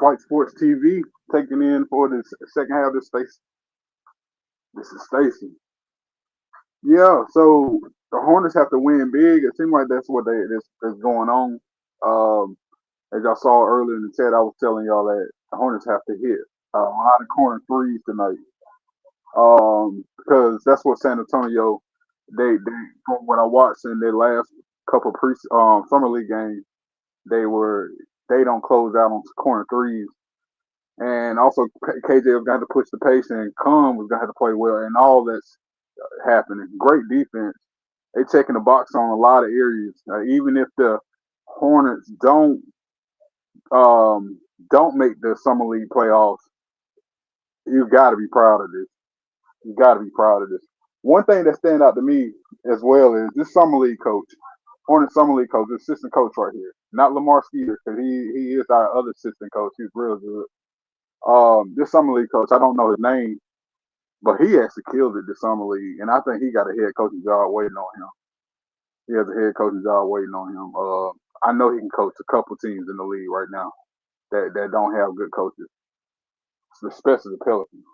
White Sports TV taking in for this second half of this Stacy. This is Stacy. Yeah, so the Hornets have to win big. It seems like that's what that's going on. Um, as y'all saw earlier in the chat, I was telling y'all that the Hornets have to hit a lot of corner threes tonight. Because that's what San Antonio they from what I watched in their last couple pre summer league games, they were they don't close out on corner threes. And also, KJ was going to have to push the pace, and Cum was going to have to play well, and all that's happening. Great defense. They checking the box on a lot of areas. Even if the Hornets don't make the summer league playoffs, you got to be proud of this. You got to be proud of this. One thing that stands out to me as well is this summer league coach, Hornets summer league coach, the assistant coach right here, not Lamar Skeeter, because he is our other assistant coach. He's real good. This summer league coach, I don't know his name, but he actually killed it this summer league, and I think he got a head coaching job waiting on him. He has a head coaching job waiting on him. I know he can coach a couple teams in the league right now that don't have good coaches, especially the Pelicans.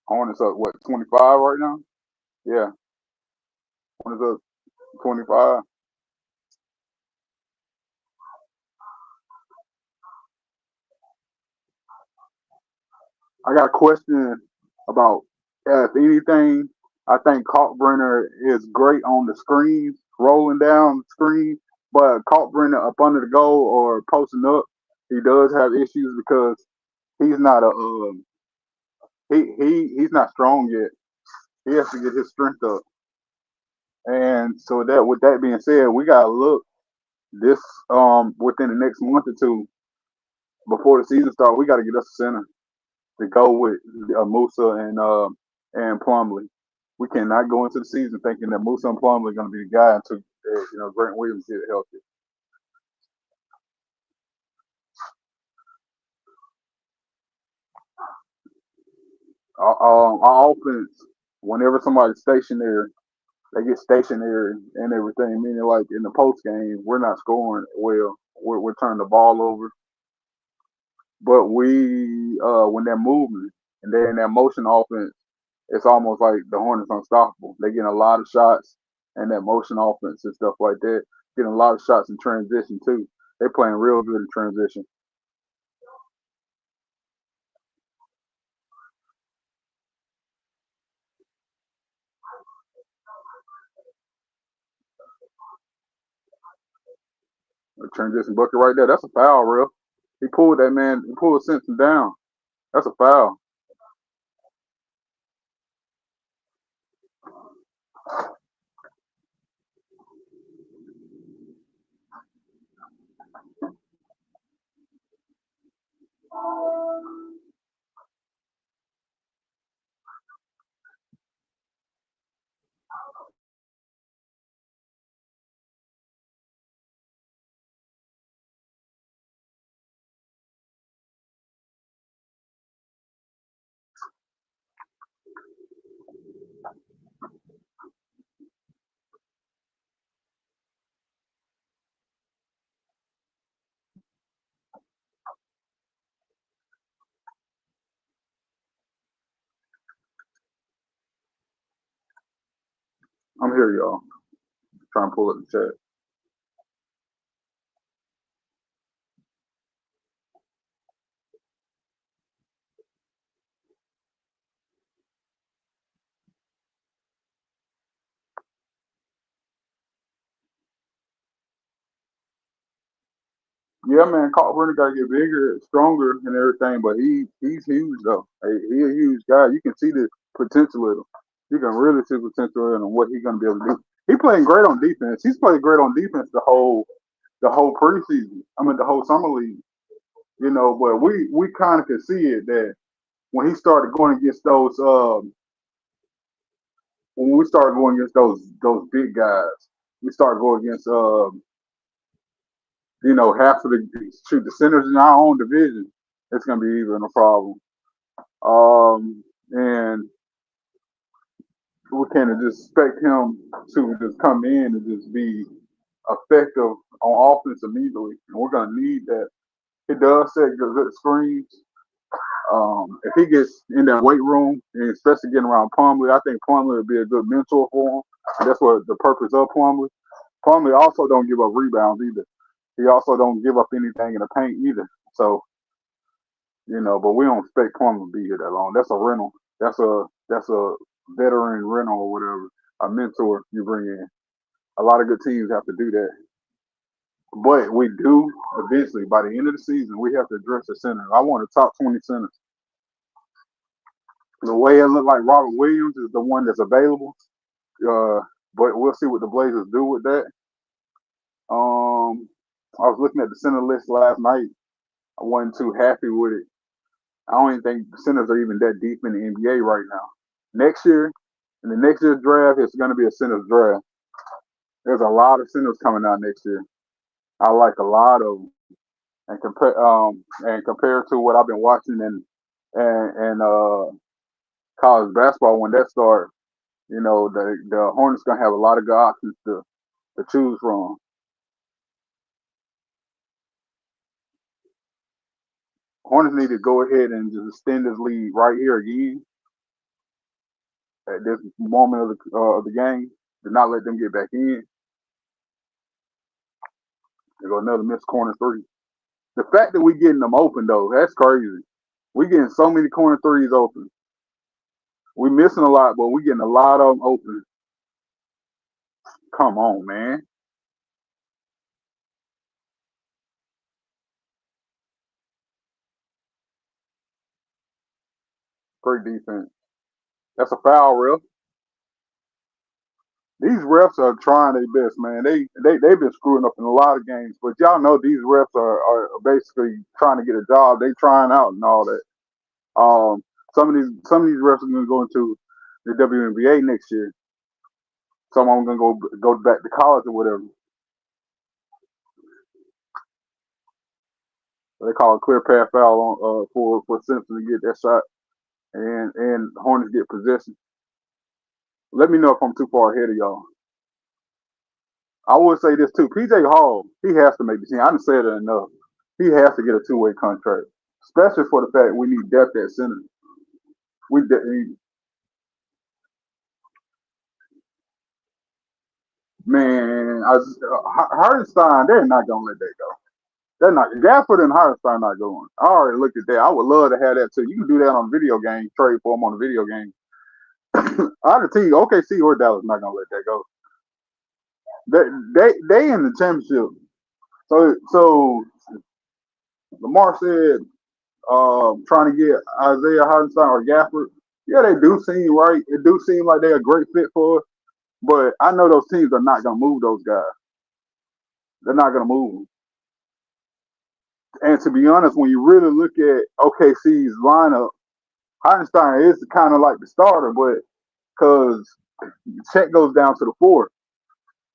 Hornets up what 25 right now? Yeah, Hornets up 25. I got a question about if anything. I think Kalkbrenner is great on the screens, rolling down the screen, but Kalkbrenner up under the goal or posting up, he does have issues because he's not a he's not strong yet. He has to get his strength up. And so that with that being said, we gotta look this within the next month or two before the season starts. We got to get us a center to go with Musa and Plumlee. We cannot go into the season thinking that Musa and Plumlee are going to be the guy until Grant Williams get healthy. Our offense, whenever somebody's stationary, they get stationary and everything. Meaning, like in the post game, we're not scoring well. We're turning the ball over, but when they're moving and they're in that motion offense, it's almost like the Hornets unstoppable. They're getting a lot of shots and that motion offense and stuff like that. Getting a lot of shots in transition too. They're playing real good in transition. A transition bucket right there. That's a foul, real. He pulled that man. He pulled Simpson down. That's a foul. I'm here, y'all. Trying to pull up the chat. Yeah, man, Carter got to get bigger, stronger, and everything. But he's huge though. Hey, he a huge guy. You can see the potential in him. You can really see potential in him. What he's gonna be able to do. He playing great on defense. He's played great on defense the whole preseason. I mean the whole summer league. But we kind of can see it that when he started going against those when we started going against those big guys, we started going against half of the centers in our own division. It's gonna be even a problem. And we can't just expect him to just come in and just be effective on offense immediately, and we're gonna need that. He does set good screens. If he gets in that weight room, and especially getting around Plumlee, I think Plumlee would be a good mentor for him. And that's what the purpose of Plumlee. Plumlee also don't give up rebounds either. He also don't give up anything in the paint either. So but we don't expect Plumlee to be here that long. That's a rental. That's a veteran rental or whatever. A mentor you bring in. A lot of good teams have to do that. But we do eventually, by the end of the season, we have to address the center. I want a top 20 center. The way it looked like Robert Williams is the one that's available. Uh, but we'll see what the Blazers do with that. I was looking at the center list last night. I wasn't too happy with it. I don't even think centers are even that deep in the NBA right now. Next year, in the next year's draft, it's going to be a centers draft. There's a lot of centers coming out next year. I like a lot of them, and compared to what I've been watching and college basketball when that started, the Hornets gonna have a lot of good options to choose from. Hornets need to go ahead and just extend this lead right here again at this moment of the game. Do not let them get back in. They go another missed corner three. The fact that we getting them open though, that's crazy. We getting so many corner threes open. We missing a lot, but we getting a lot of them open. Come on, man. Great defense. That's a foul, ref. These refs are trying their best, man. They've been screwing up in a lot of games, but y'all know these refs are basically trying to get a job. They trying out and all that. Some of these refs are going to go into the WNBA next year. Some of them going to go back to college or whatever. They call it clear path foul for Simpson to get that shot, and Hornets get possession. Let me know if I'm too far ahead of y'all. I would say this too. PJ Hall, he has to make the team. I didn't say it enough. He has to get a two-way contract, especially for the fact we need depth at center. Man, Hardenstein, they're not gonna let that go. They're not. Gafford and Hardenstein not going. I already looked at that. I would love to have that too. You can do that on video game. Trade for them on the video game. I'd tell you, OKC or Dallas not gonna let that go. They in the championship. So Lamar said trying to get Isaiah Hardenstein or Gafford. Yeah, they do seem right. It do seem like they're a great fit for us. But I know those teams are not gonna move those guys. They're not gonna move them. And to be honest, when you really look at OKC's lineup, Hardenstein is kind of like the starter, but because Chet goes down to the four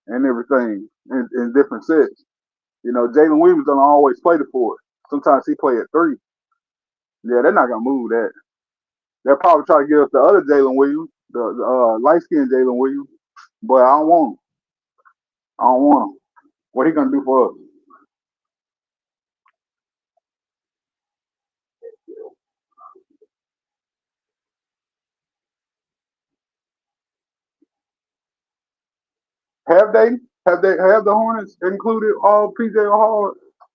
and everything in different sets. Jalen Williams doesn't always play the four. Sometimes he play at three. Yeah, they're not gonna move that. They'll probably try to get us the other Jalen Williams, the light skinned Jalen Williams, but I don't want him. I don't want him. What he gonna do for us? Have they? Have the Hornets included all PJ Hall?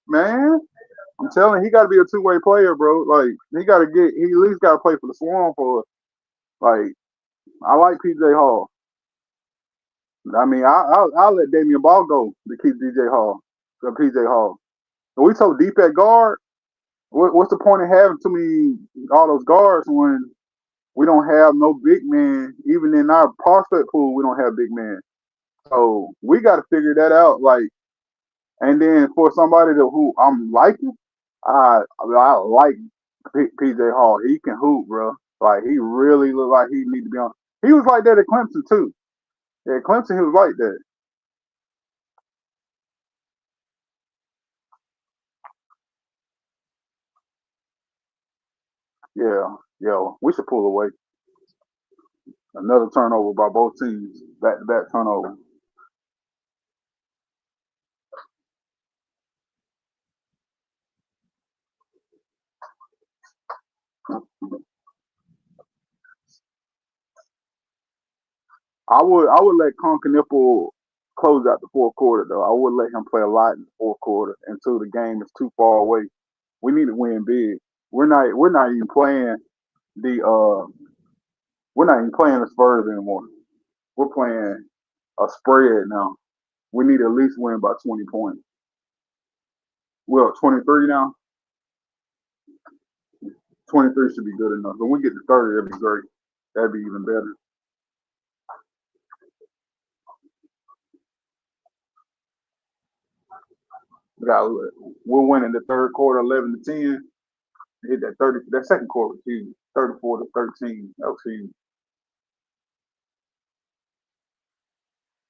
Man, I'm telling you, he got to be a two-way player, bro. Like he at least got to play for the Swarm for us. Like I like PJ Hall. I mean, I'll let Damian Ball go to keep PJ Hall. If we so deep at guard, what's the point of having too many all those guards when we don't have no big man? Even in our prospect pool, we don't have big man. So we got to figure that out. Like, and then for somebody who I'm liking, I like PJ Hall. He can hoop, bro. Like he really look like he need to be on. He was like that at Clemson too. At Clemson, he was like that. Yeah, yeah. We should pull away. Another turnover by both teams. Back to back turnover. I would let Nipple close out the fourth quarter though. I would let him play a lot in the fourth quarter until the game is too far away. We need to win big. We're not even playing the we're not even playing the Spurs anymore. We're playing a spread now. We need to at least win by 20 points. We're at 23 now. 23 should be good enough. When we get to 30, that'd be great. That'd be even better. We got, we're winning the third quarter 11 to 10. Hit that 30. That second quarter was huge. 34 to 13. That was huge.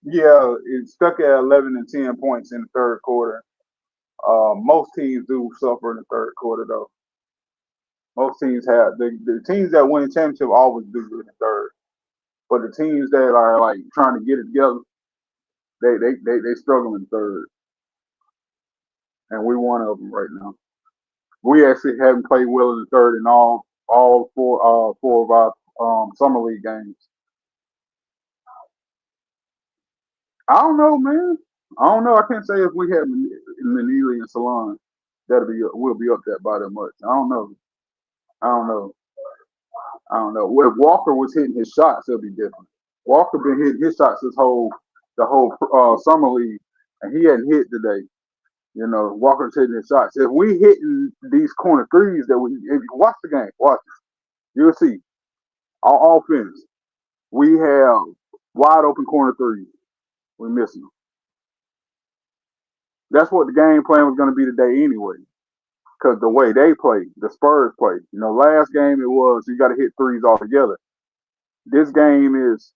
Yeah, it stuck at 11 and 10 points in the third quarter. Most teams do suffer in the third quarter, though. Most teams have the teams that win the championship always do good in the third. But the teams that are like trying to get it together, they struggle in third, and we're one of them right now. We actually haven't played well in the third in all four of our summer league games. I don't know, man. I don't know. I can't say if we have Manili and Salon we'll be up there by that much. I don't know. I don't know. I don't know. If Walker was hitting his shots, it'll be different. Walker been hitting his shots the whole summer league, and he hadn't hit today. You know, Walker's hitting his shots. If we hitting these corner threes if you watch the game, watch it, you'll see our offense. We have wide open corner threes. We're missing them. That's what the game plan was going to be today anyway. Because the way they play, the Spurs play. You know, last game it was you got to hit threes altogether. This game is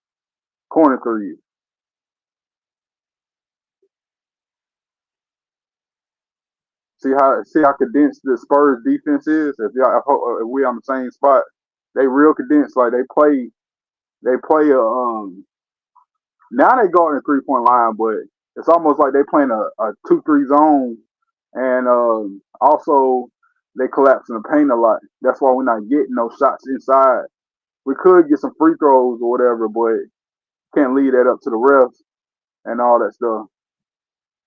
corner threes. See how condensed the Spurs defense is. If we on the same spot, they real condensed. Like they play a now they go in the 3 point line, but it's almost like they playing a 2-3 zone, and also they collapse in the paint a lot. That's why we're not getting no shots inside. We could get some free throws or whatever, but can't leave that up to the refs and all that stuff.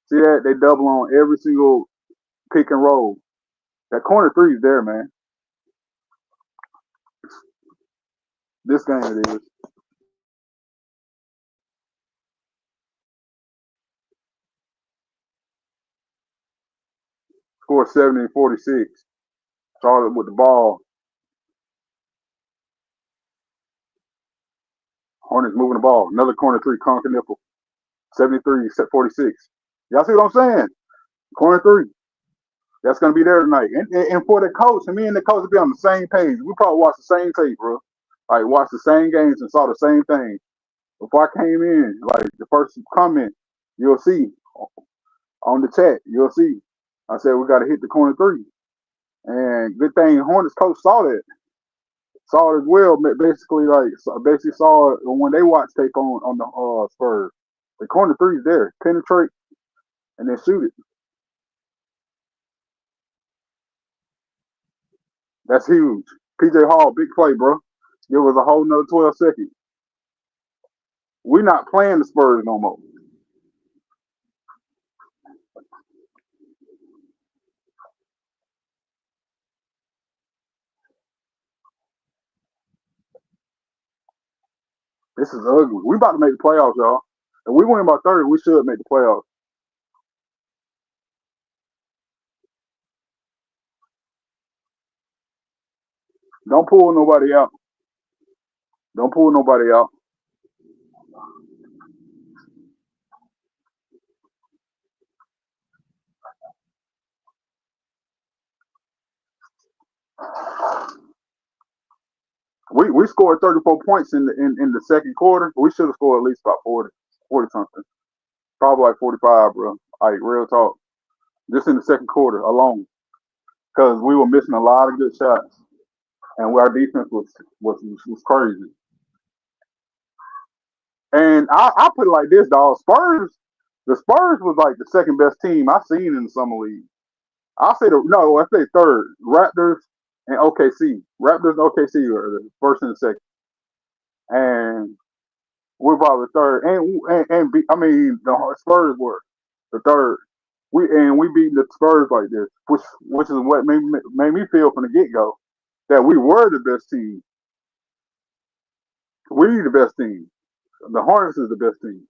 See that they double on every single pick and roll. That corner three is there, man. This game it is. Score 70 and 46. Charlotte with the ball. Hornets moving the ball. Another corner three, Conker Nipple. 73, 46. Y'all see what I'm saying? Corner three. That's going to be there tonight. And for the coach, and me and the coach will be on the same page. We probably watched the same tape, bro. Like, watched the same games and saw the same thing. Before I came in, like, the first comment, you'll see on the chat, you'll see. I said, we got to hit the corner three. And good thing Hornets coach saw that. Saw it as well. Basically saw it when they watched tape on the Spurs. The corner three is there. Penetrate and then shoot it. That's huge. PJ Hall, big play, bro. Give us a whole nother 12 seconds. We're not playing the Spurs no more. This is ugly. We about to make the playoffs, y'all. If we win by 30, we should make the playoffs. Don't pull nobody out. Don't pull nobody out. We scored 34 points in the second quarter. We should have scored at least about 40 something. Probably like 45, bro. Like real talk. Just in the second quarter alone, because we were missing a lot of good shots, and our defense was crazy. And I put it like this, dog. The Spurs was like the second best team I seen in the summer league. I say third. Raptors and OKC. Raptors and OKC are the first and the second. And We're probably third, I mean the Spurs were the third. We beat the Spurs like this, which is what made me feel from the get go that we were the best team. We the best team. The Hornets is the best team.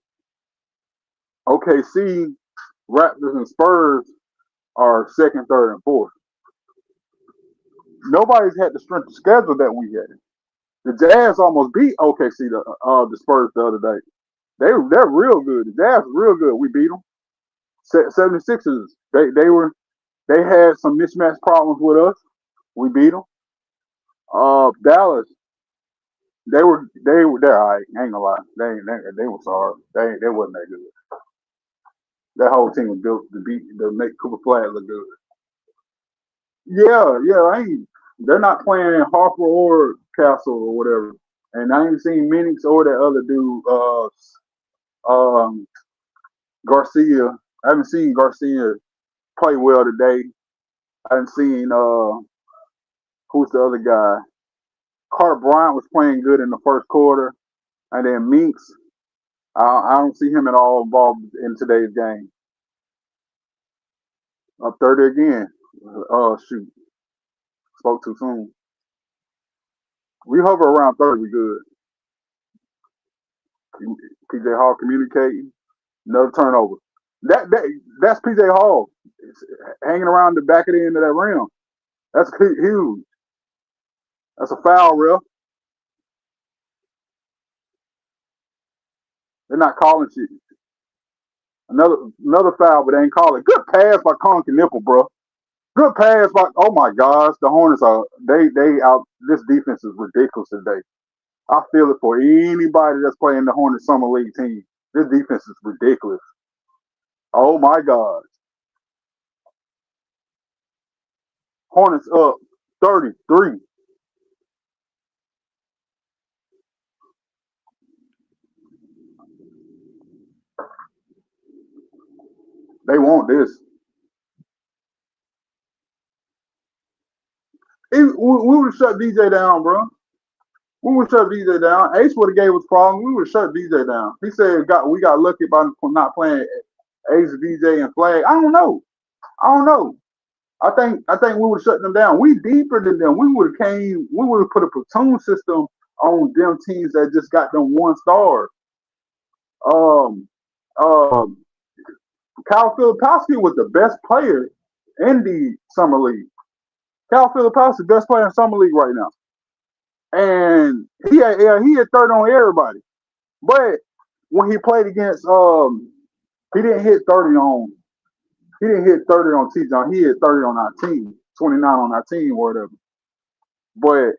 OKC, Raptors, and Spurs are second, third, and fourth. Nobody's had the strength of schedule that we had. The Jazz almost beat OKC the Spurs the other day. They're real good. The Jazz are real good. We beat them. 76ers, they had some mismatch problems with us. We beat them. Dallas, they're all right. I ain't gonna lie. They were sorry. They wasn't that good. That whole team was built to make Cooper Flag look good. Yeah. They're not playing Harper or Castle or whatever. And I ain't seen Minix or that other dude, um, Garcia. I haven't seen Garcia play well today. I haven't seen who's the other guy? Carter Bryant was playing good in the first quarter, and then Minks. I don't see him at all involved in today's game. Up 30 again. Shoot, spoke too soon. We hover around 30. We good. PJ Hall communicating. Another turnover. That's PJ Hall. It's hanging around the back of the end of that rim. That's huge. That's a foul, ref. They're not calling shit. Another foul, but they ain't calling. Good pass by Conky Nipple, bro. Good pass by. Oh my gosh, the Hornets are they out. This defense is ridiculous today. I feel it for anybody that's playing the Hornets summer league team. This defense is ridiculous. Oh my god, Hornets up 33. They want this. We would have shut DJ down, bro. We would shut DJ down. Ace would have gave us problems. We would shut DJ down. He said we got lucky by not playing Ace, DJ, and Flag. I don't know. I think we would have shut them down. We deeper than them. We would have came. We would have put a platoon system on them teams that just got them one star. Um, um, Kyle Filipowski was the best player in the summer league. Kyle Filipowski, best player in summer league right now, and he had third on everybody. But when he played against he didn't hit 30 on he didn't hit 30 on T John. He hit 30 on our team, 29 on our team, or whatever. But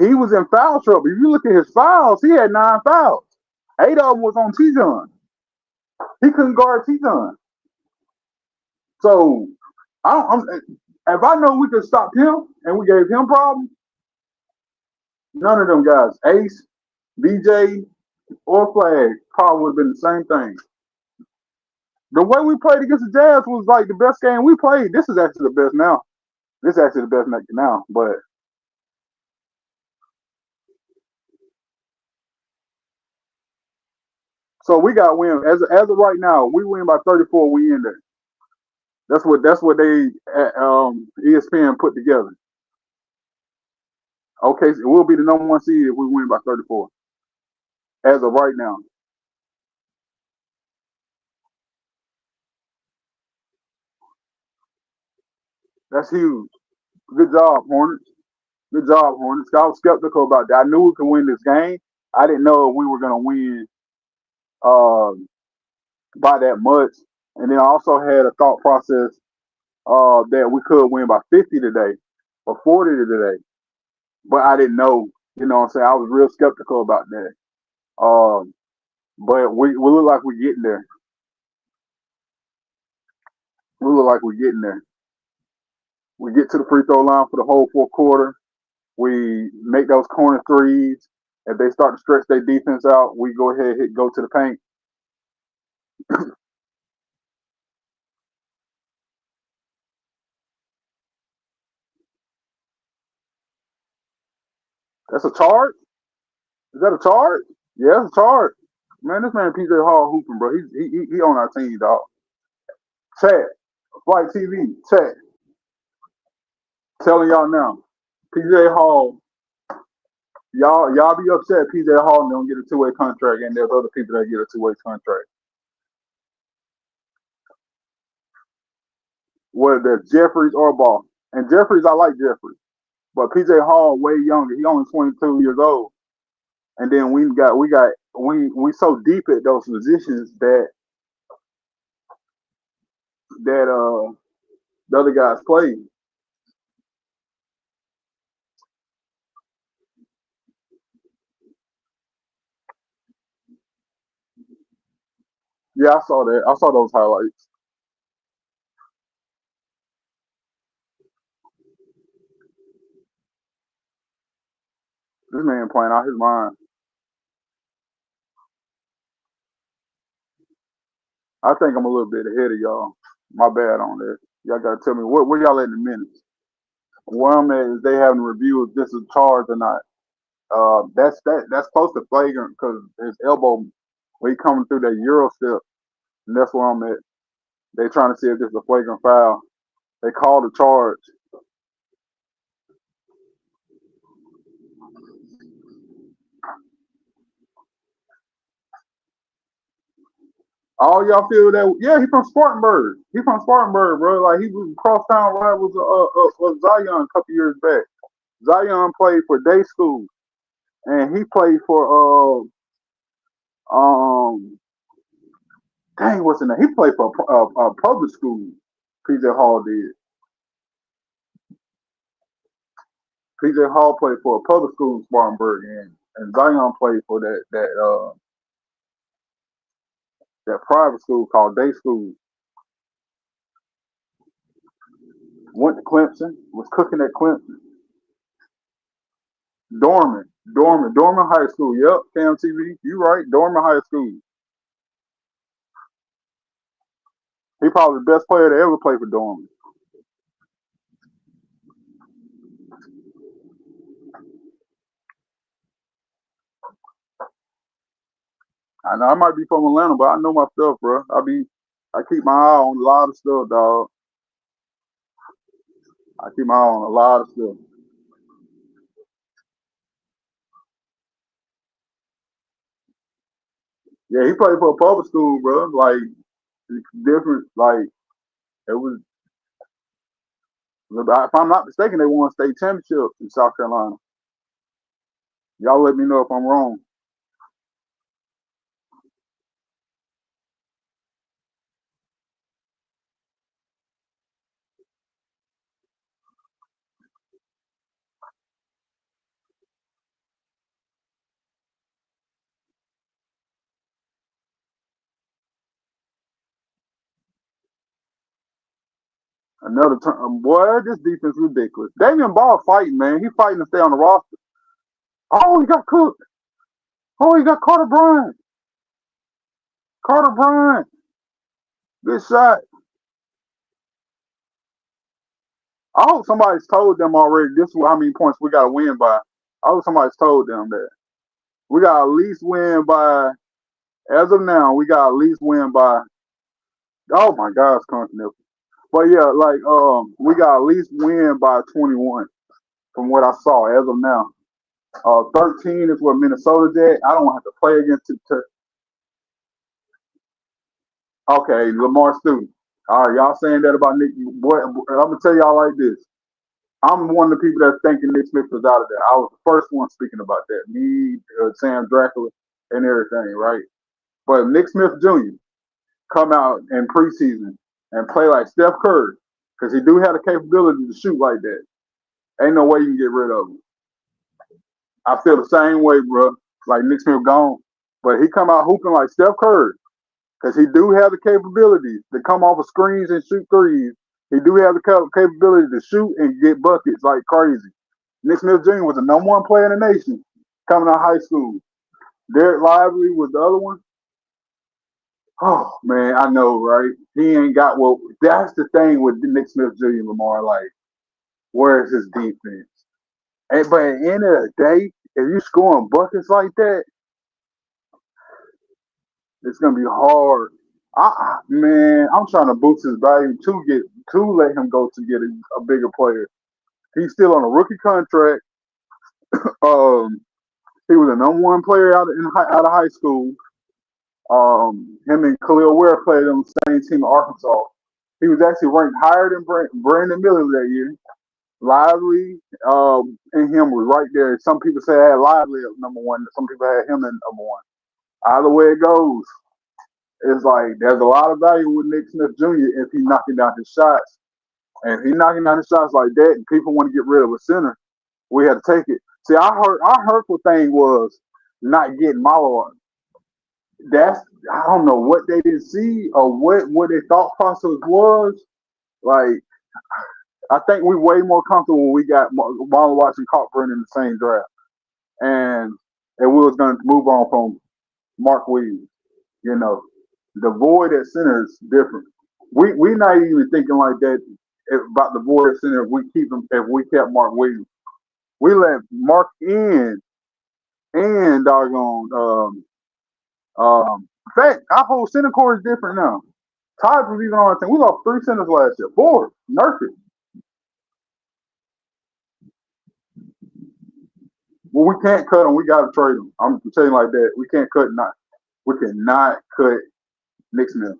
he was in foul trouble. If you look at his fouls, he had 9 fouls. 8 of them was on T John. He couldn't guard T John. So if I know we could stop him and we gave him problems, none of them guys, Ace, BJ, or Flag, probably would have been the same thing. The way we played against the Jazz was like the best game we played. This is actually the best now. This is actually the best now. But so we got win as of right now. We win by 34. We in there. That's what they ESPN put together. Okay, so we'll be the number one seed if we win by 34. As of right now, that's huge. Good job, Hornets. Good job, Hornets. I was skeptical about that. I knew we could win this game. I didn't know if we were going to win um, by that much. And then I also had a thought process that we could win by 50 today or 40 today. But I didn't know. You know what I'm saying? I was real skeptical about that. Um, but we look like we're getting there. We look like we're getting there. We get to the free throw line for the whole fourth quarter. We make those corner threes. If they start to stretch their defense out, we go ahead and go to the paint. That's a charge. Is that a charge? Yeah, it's hard. Man, this man PJ Hall hooping, bro. He on our team, dog. Chat, Flight TV, chat. Telling y'all now, PJ Hall, y'all be upset. PJ Hall don't get a two-way contract, and there's other people that get a two-way contract. Whether they're Jeffries or Ball, and Jeffries, I like Jeffries, but PJ Hall way younger. He only 22 years old, and then we so deep at those positions that the other guys play. Yeah, I saw that. I saw those highlights. This man playing out his mind. I think I'm a little bit ahead of y'all. My bad on that. Y'all gotta tell me where y'all at in the minutes. Where I'm at is they having a review if this is charged or not. That's close to flagrant because his elbow when he coming through that Euro step, and that's where I'm at. They trying to see if this is a flagrant foul. They called the charge. All y'all feel that? Yeah, he from Spartanburg. He from Spartanburg, bro. Like he was crosstown rivals of Zion a couple years back. Zion played for day school, and he played for dang, what's in there? He played for a public school. PJ Hall did. PJ Hall played for a public school in Spartanburg, and Zion played for that private school called day school. Went to Clemson. Was cooking at Clemson. Dorman High School. Yep, Cam TV. You right. Dorman High School. He probably the best player to ever play for Dorman. I know I might be from Atlanta, but I know my stuff, bro. I keep my eye on a lot of stuff, dog. I keep my eye on a lot of stuff. Yeah, he played for a public school, bro. Like different. Like it was. If I'm not mistaken, they won state championship in South Carolina. Y'all let me know if I'm wrong. Another turn, boy. This defense is ridiculous. Damian Ball fighting, man. He fighting to stay on the roster. Oh, he got cooked. Oh, he got Carter Bryant. Carter Bryant. Good shot. I hope somebody's told them already. This is how many points we got to win by. I hope somebody's told them that we got to at least win by. As of now, we got to at least win by. Oh my gosh, continental. But yeah, like we got at least win by 21 from what I saw as of now. 13 is what Minnesota's at. I don't have to play against it. Okay, Lamar Student. All right, y'all saying that about Nick? Boy, I'm gonna tell y'all like this. I'm one of the people that's thinking Nick Smith was out of there. I was the first one speaking about that. Me, Sam Dracula, and everything, right? But Nick Smith Jr. come out in preseason and play like Steph Curry, because he do have the capability to shoot like that. Ain't no way you can get rid of him. I feel the same way, bro. Like Nick Smith gone, but he come out hooping like Steph Curry because he do have the capabilities to come off of screens and shoot threes. He do have the capability to shoot and get buckets like crazy. Nick Smith Jr. was the number one player in the nation coming out of high school. Derek Lively was the other one. Oh man, I know, right? He ain't got well. That's the thing with Nick Smith Jr. and Lamar. Like, where's his defense? And but at the end of the day, if you scoring buckets like that, It's gonna be hard. Man, I'm trying to boost his value to let him go to get a bigger player. He's still on a rookie contract. Um, he was the number one player out of high school. Him and Khalil Ware played on the same team in Arkansas. He was actually ranked higher than Brandon Miller that year. Lively and him was right there. Some people say I had Lively at number one. Some people had him at number one. Either way it goes, it's like there's a lot of value with Nick Smith Jr. if he's knocking down his shots. And if he's knocking down his shots like that, and people want to get rid of a center, we had to take it. See, our hurtful thing was not getting Malo. That's I don't know what they didn't see or what their thought process was. Like I think we way more comfortable when we got Marlon Watson Cockburn in the same draft, and we was going to move on from Mark Williams. You know, the void at center is different. We not even thinking like that about the void at center if we kept Mark Williams. We let Mark in and doggone in fact our whole center core is different now. Todd was even on the thing. We lost 3 centers last year. 4. Nerf it. Well, we can't cut him. We got to trade him. I'm telling you like that. We can't cut not. We cannot cut Nick Smith.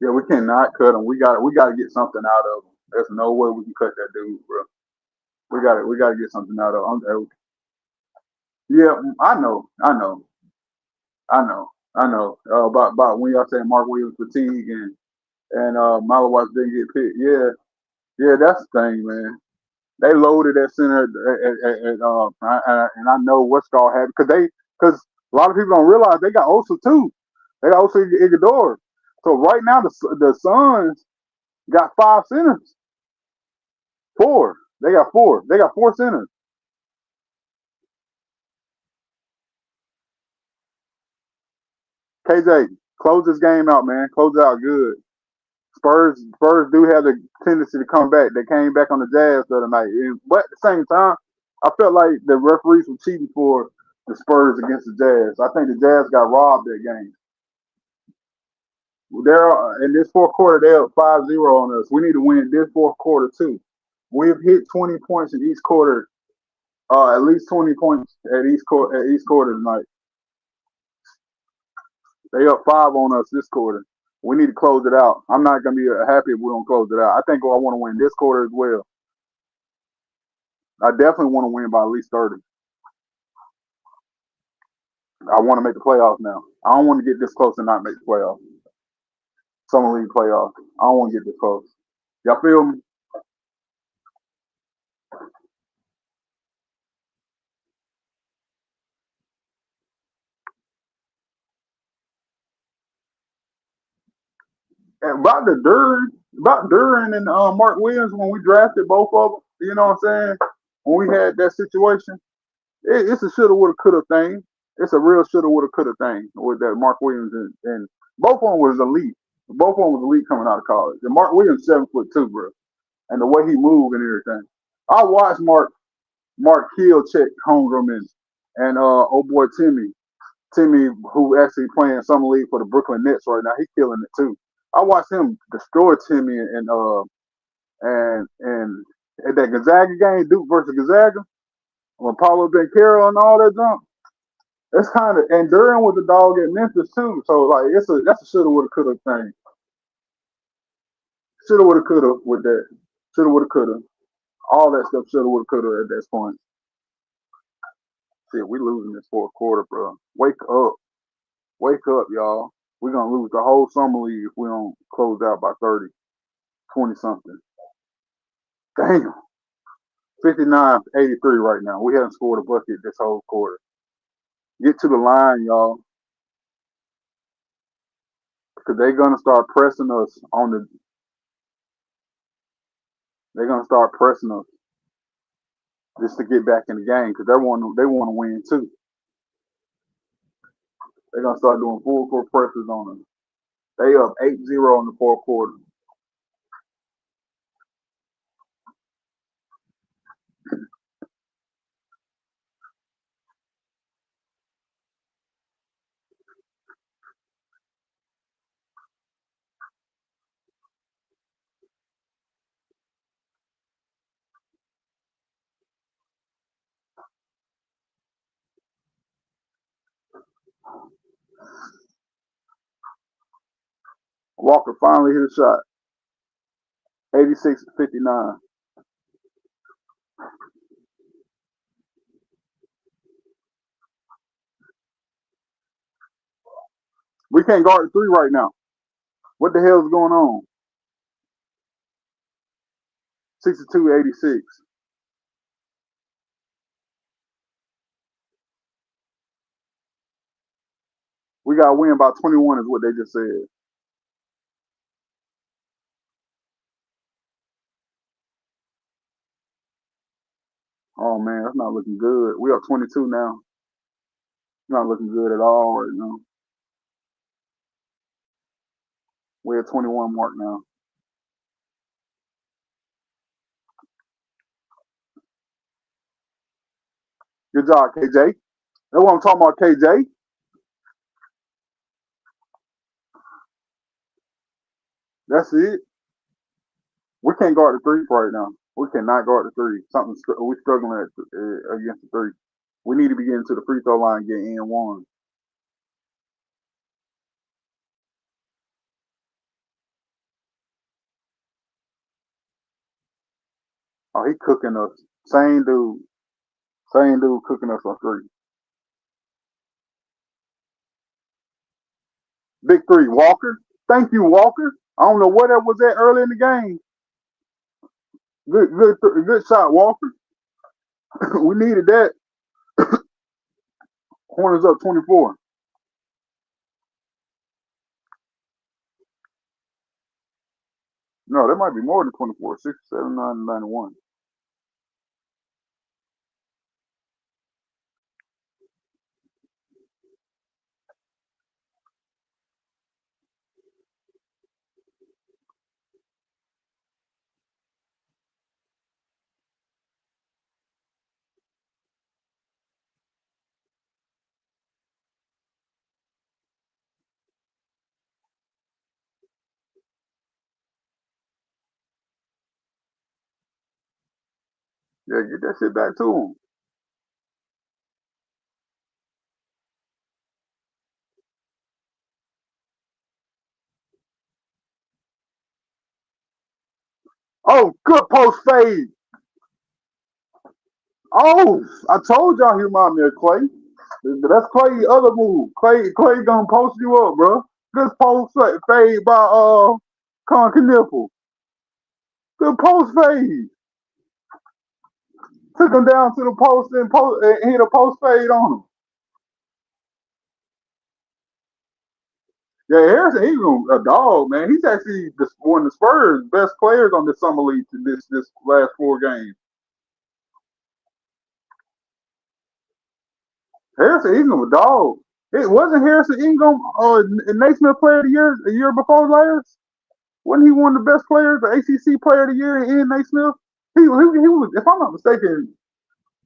Yeah, we cannot cut him. We got to get something out of him. There's no way we can cut that dude, bro. We got to get something out of him. Yeah, I know. About when y'all saying Mark Williams fatigue and Milo Watts didn't get picked. Yeah, yeah, that's the thing, man. They loaded that center, and I know what's gonna happen because a lot of people don't realize they got Osa too. They got Osa Iguodala. So right now the Suns got 5 centers. 4. They got 4. They got 4 centers. KJ, close this game out, man. Close it out good. Spurs do have the tendency to come back. They came back on the Jazz the other night, but at the same time, I felt like the referees were cheating for the Spurs against the Jazz. I think the Jazz got robbed that game. They're in this fourth quarter. They're up 5-0 on us. We need to win this fourth quarter too. We've hit 20 points in each quarter. At least 20 points at each quarter tonight. They up 5 on us this quarter. We need to close it out. I'm not gonna be happy if we don't close it out. I think I want to win this quarter as well. I definitely want to win by at least 30. I want to make the playoffs now. I don't want to get this close and not make the playoffs. Summer League playoffs. I don't want to get this close. Y'all feel me? And about Duran and Mark Williams when we drafted both of them. You know what I'm saying? When we had that situation, it's a shoulda, woulda, coulda thing. It's a real shoulda, woulda, coulda thing with that Mark Williams and both of them was elite. Both of them was elite coming out of college. And Mark Williams 7'2", bro, and the way he moved and everything. I watched Mark Hill check Holmgren and oh boy Timmy who actually playing summer league for the Brooklyn Nets right now. He's killing it too. I watched him destroy Timmy and at that Gonzaga game, Duke versus Gonzaga, when Paulo Banchero and all that junk. That's kind of and Duran was a dog at Memphis too. So like that's a shoulda woulda coulda thing. Shoulda woulda coulda with that. Shoulda woulda coulda. All that stuff shoulda woulda coulda at this point. Shit, we losing this fourth quarter, bro. Wake up. Wake up, y'all. We're gonna lose the whole summer league if we don't close out by 30, 20 something. Damn. 59-83 right now. We haven't scored a bucket this whole quarter. Get to the line, y'all. Because they're gonna start pressing us on the they're gonna start pressing us just to get back in the game because they want to win too. They're gonna start doing full court presses on us. They up 8-0 in the fourth quarter. Walker finally hit a shot. 86-59. We can't guard the three right now. What the hell is going on? 62-86. We got to win by 21 is what they just said. Oh, man, that's not looking good. We are 22 now. Not looking good at all right now. We're at 21 mark now. Good job, KJ. That's what I'm talking about, KJ. That's it. We can't guard the three right now. We cannot guard the three. We're struggling against the three. We need to be getting to the free throw line and get in one. Oh, he cooking us. Same dude. Same dude cooking us on three. Big three. Walker. Thank you, Walker. I don't know what that was at early in the game. Good shot, Walker. We needed that. Hornets up 24. No, that might be more than 24. 6, 7, 9, 91. Yeah, get that shit back to him. Oh, good post fade. Oh, I told y'all he remind me of Clay. That's Clay's other move. Clay gonna post you up, bro. Good post fade by Con Kniffle. Good post fade. Took him down to the post and hit a post fade on him. Yeah, Harrison, he's a dog, man. He's actually one of the Spurs' best players on the summer league to this last 4 games. Harrison Ingram a dog. It wasn't Harrison Ingram Naismith Player of the Year a year before last. Wasn't he one of the best players, the ACC Player of the Year in Naismith? He was, if I'm not mistaken,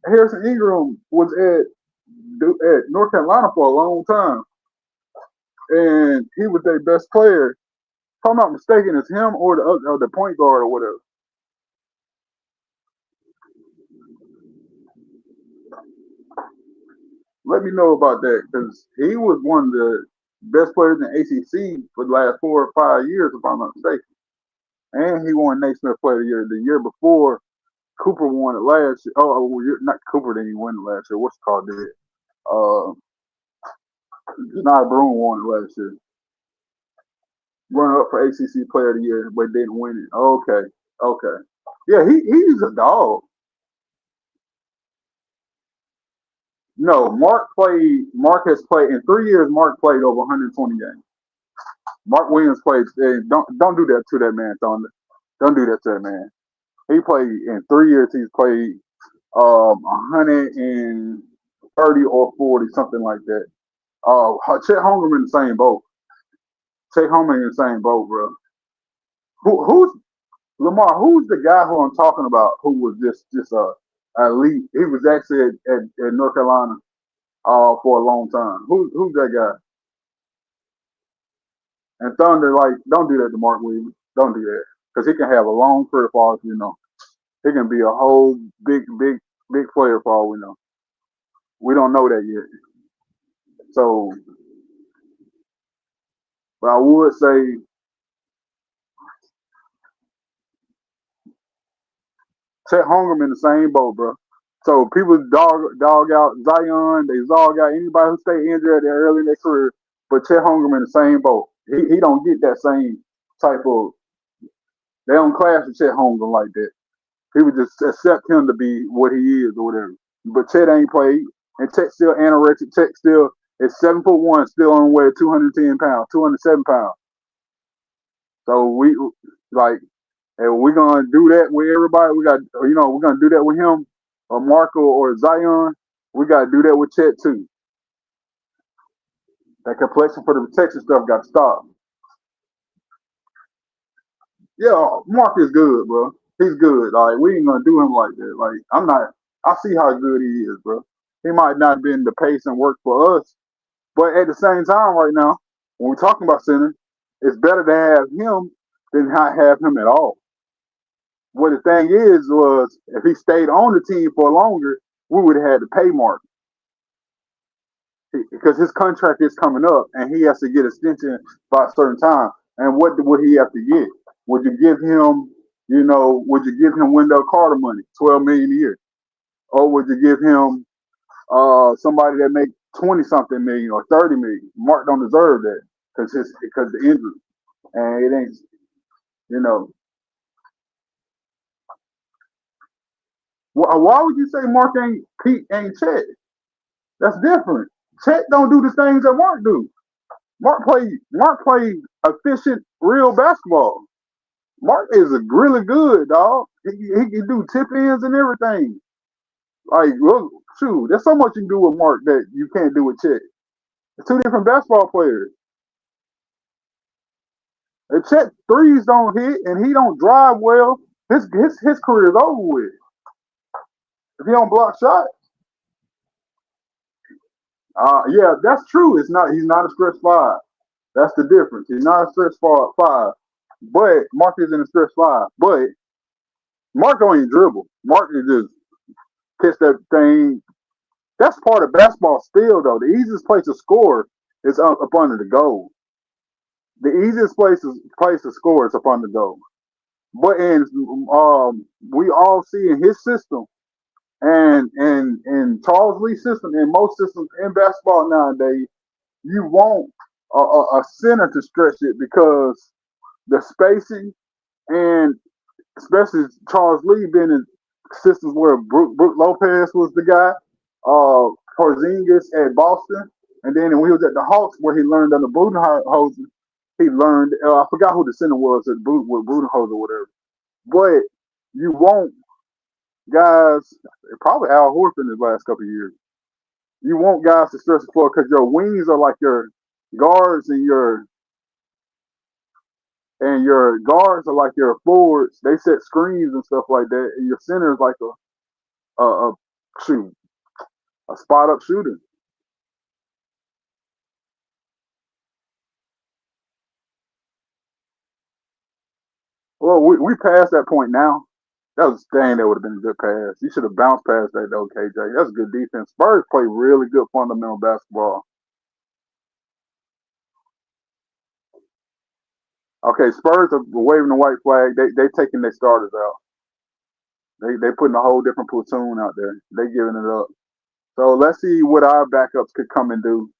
Harrison Ingram was at North Carolina for a long time, and he was their best player. If I'm not mistaken, it's him or the point guard or whatever. Let me know about that because he was one of the best players in ACC for the last 4 or 5 years, if I'm not mistaken. And he won Naismith Player of the Year the year before. Cooper won it last year. Not Cooper didn't win it last year. What's it called? Did Janai Broom won it last year. Runner up for ACC Player of the Year, but didn't win it. Okay. Yeah, he's a dog. No, Mark has played in 3 years. Mark played over 120 games. Mark Williams played. Don't do that to that man, Thunder. Don't do that to that man. He played in 3 years. He's played 130 or 40, something like that. Chet Holmgren in the same boat. Chet Holmgren in the same boat, bro. Who's Lamar? Who's the guy who I'm talking about? Who was just elite? He was actually at North Carolina for a long time. Who's that guy? And Thunder, like, don't do that to Mark Williams. Don't do that because he can have a long career for all you know. He can be a whole big player for all we know. We don't know that yet. So, but I would say Chet Holmgren in the same boat, bro. So people dog out Zion, they dog out anybody who stay injured early in their career, but Chet Holmgren in the same boat. He don't get that same type of. They don't class with Chet Holmgren like that. He would just accept him to be what he is or whatever. But Chet ain't played, and Chet still anorexic. Chet still is 7'1", still on weight 210 pounds, 207 pounds. So we like, and we're gonna do that with everybody. We got, we're gonna do that with him, or Marco or Zion. We gotta do that with Chet too. That complexion for the protection stuff got to stop. Yeah, Mark is good, bro. He's good. Like we ain't gonna do him like that. Like I'm not. I see how good he is, bro. He might not been the pace and work for us, but at the same time, right now, when we're talking about center, it's better to have him than not have him at all. What the thing is was if he stayed on the team for longer, we would have had to pay Mark because his contract is coming up and he has to get extension by a certain time. And what would he have to get? Would you give him, would you give him Wendell Carter money, 12 million a year, or would you give him somebody that make 20 something million or 30 million? Mark don't deserve that because the injury, and it ain't, you know. Why would you say Mark ain't Pete ain't Chet? That's different. Chet don't do the things that Mark do. Mark play efficient real basketball. Mark is a really good dog. He can do tip ins and everything. Like, look, shoot, there's so much you can do with Mark that you can't do with Chet. It's two different basketball players. If Chet threes don't hit and he don't drive well, his career is over with. If he don't block shots, yeah, that's true. He's not a stretch five. That's the difference. He's not a stretch five. But Mark is in a stretch five. But Mark don't even dribble. Mark is just catch that thing. That's part of basketball still though. The easiest place to score is up under the goal. The easiest place to score is up under the goal. But we all see in his system and in Charles Lee's system and most systems in basketball nowadays, you want a center to stretch it because the spacing and especially Charles Lee being in systems where Brook Lopez was the guy, Porzingis at Boston, and then when he was at the Hawks where he learned under Budenholzer, he learned I forgot who the center was at with Budenholzer or whatever. But you want guys, probably Al Horford in his last couple of years. You want guys to stretch the floor because your wings are like your guards and your guards are like your forwards. They set screens and stuff like that, and your center is like a shoot a spot up shooter. Well, we passed that point now. That was a thing that would have been a good pass. You should have bounced past that though, KJ. That's good defense. Spurs play really good fundamental basketball. Okay, Spurs are waving the white flag. They taking their starters out. They putting a whole different platoon out there. They giving it up. So let's see what our backups could come and do.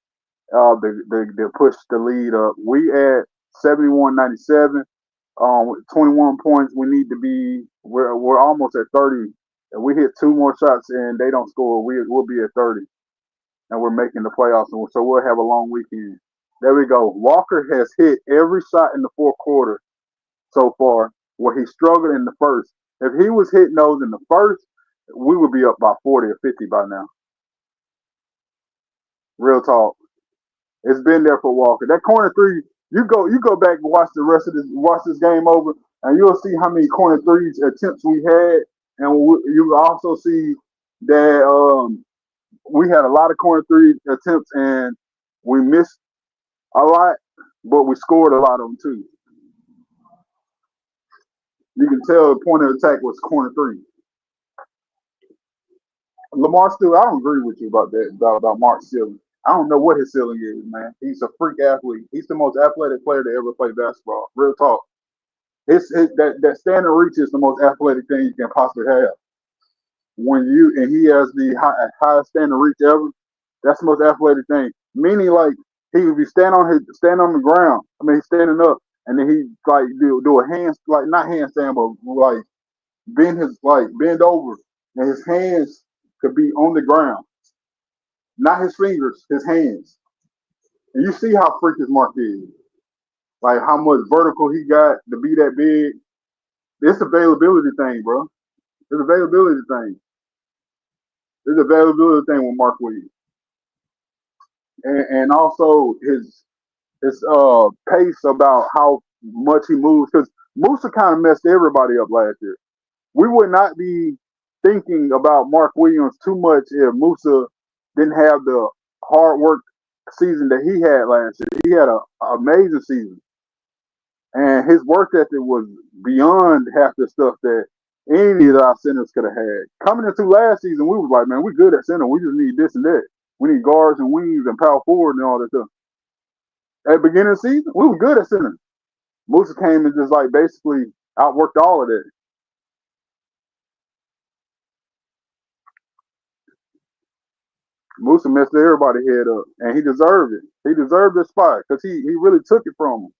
They push the lead up. We at 71-97. 21 points. We need to be. We're almost at 30. If we hit two more shots and they don't score, we'll be at 30, and we're making the playoffs. So we'll have a long weekend. There we go. Walker has hit every shot in the fourth quarter so far, where he struggled in the first. If he was hitting those in the first, we would be up by 40 or 50 by now. Real talk. It's been there for Walker. That corner three, you go back and watch this game over, and you'll see how many corner threes attempts we had, and you will also see that we had a lot of corner three attempts, and we missed a lot, but we scored a lot of them too. You can tell the point of attack was corner three. Lamar still, I don't agree with you about that about Mark's ceiling. I don't know what his ceiling is, man. He's a freak athlete. He's the most athletic player to ever play basketball. Real talk. That standing reach is the most athletic thing you can possibly have. When you and he has the highest standing reach ever, that's the most athletic thing. Meaning, like he would be stand on the ground. I mean, he's standing up, and then he like do a hand like not handstand, but like bend over, and his hands could be on the ground, not his fingers, his hands. And you see how freakish Mark is, like how much vertical he got to be that big. It's availability thing, bro. It's availability thing. It's availability thing with Mark Williams, and also his pace about how much he moves because Musa kind of messed everybody up last year. We would not be thinking about Mark Williams too much if Musa didn't have the hard work season that he had last year. He had an amazing season, and his work ethic was beyond half the stuff that any of our centers could have had. Coming into last season, we was like, man, we're good at center. We just need this and that. We need guards and wings and power forward and all that stuff. At the beginning of the season, we were good at center. Musa came and just like basically outworked all of that. Musa messed everybody head up, and he deserved it. He deserved this spot because he really took it from him.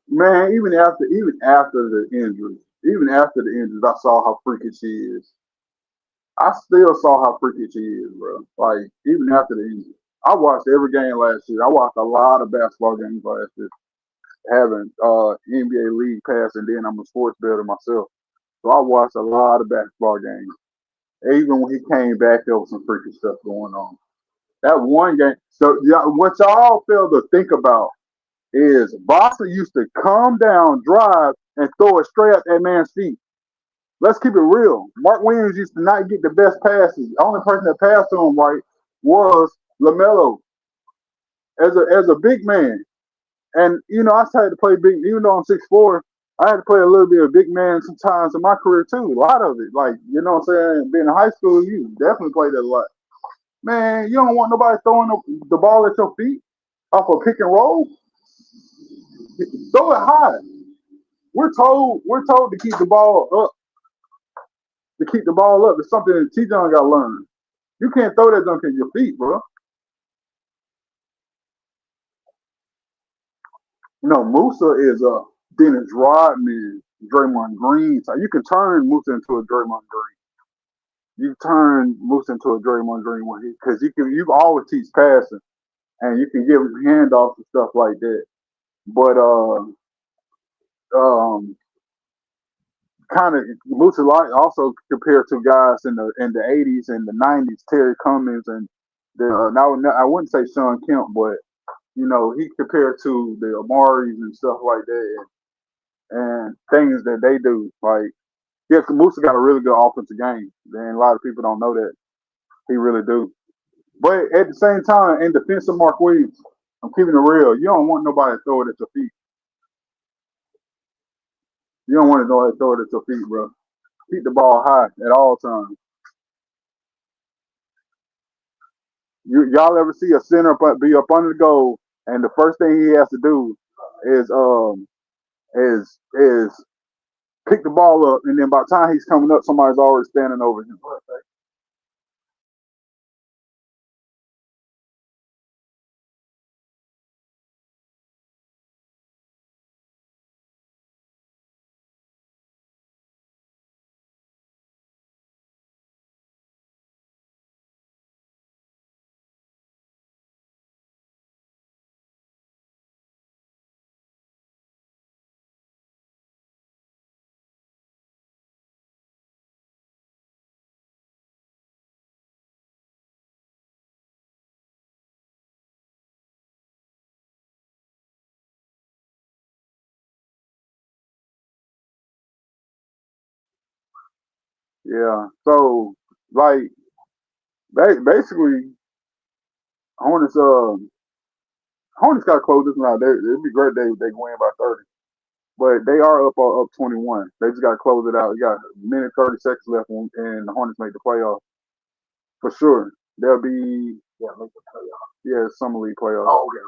Man, even after the injuries, I saw how freakish she is. I still saw how freakish she is, bro. Like even after the injury, I watched every game last year. I watched a lot of basketball games last year, having NBA league pass, and then I'm a sports bettor myself. So I watched a lot of basketball games. Even when he came back, there was some freaky stuff going on. That one game. So yeah, what y'all fail to think about is Boston used to calm down, drive, and throw it straight at that man's feet. Let's keep it real. Mark Williams used to not get the best passes. The only person that passed to him right was LaMelo as a big man. And I had to play big, even though I'm 6'4", I had to play a little bit of big man sometimes in my career too. A lot of it, like what I'm saying. Being in high school, you definitely played that a lot. Man, you don't want nobody throwing the ball at your feet off a pick and roll. Throw it high. We're told to keep the ball up. To keep the ball up. It's something that T-John got to learn. You can't throw that junk at your feet, bro. Musa is a Dennis Rodman, Draymond Green. So you can turn Musa into a Draymond Green. You turn Musa into a Draymond Green because you can always teach passing and you can give him handoffs and stuff like that. But um, kind of Musa like also compared to guys in the 80s and the 90s, Terry Cummings and now I wouldn't say Sean Kemp, but he compared to the Amaris and stuff like that and things that they do. Like, yeah, Musa got a really good offensive game. And a lot of people don't know that. He really do. But at the same time, in defense of Mark Williams, I'm keeping it real. You don't want nobody to throw it at your feet. You don't want nobody to throw it at your feet, bro. Keep the ball high at all times. Y'all ever see a center be up under the goal, and the first thing he has to do is is pick the ball up, and then by the time he's coming up, somebody's already standing over him. Yeah. So like basically, Hornets got to close this one out. It'd be great they go in by 30. but they are up 21. They just got to close it out. You got a minute 30 seconds left, and the Hornets make the playoff for sure. They'll be make the playoff. yeah, summer league playoff. Oh, okay.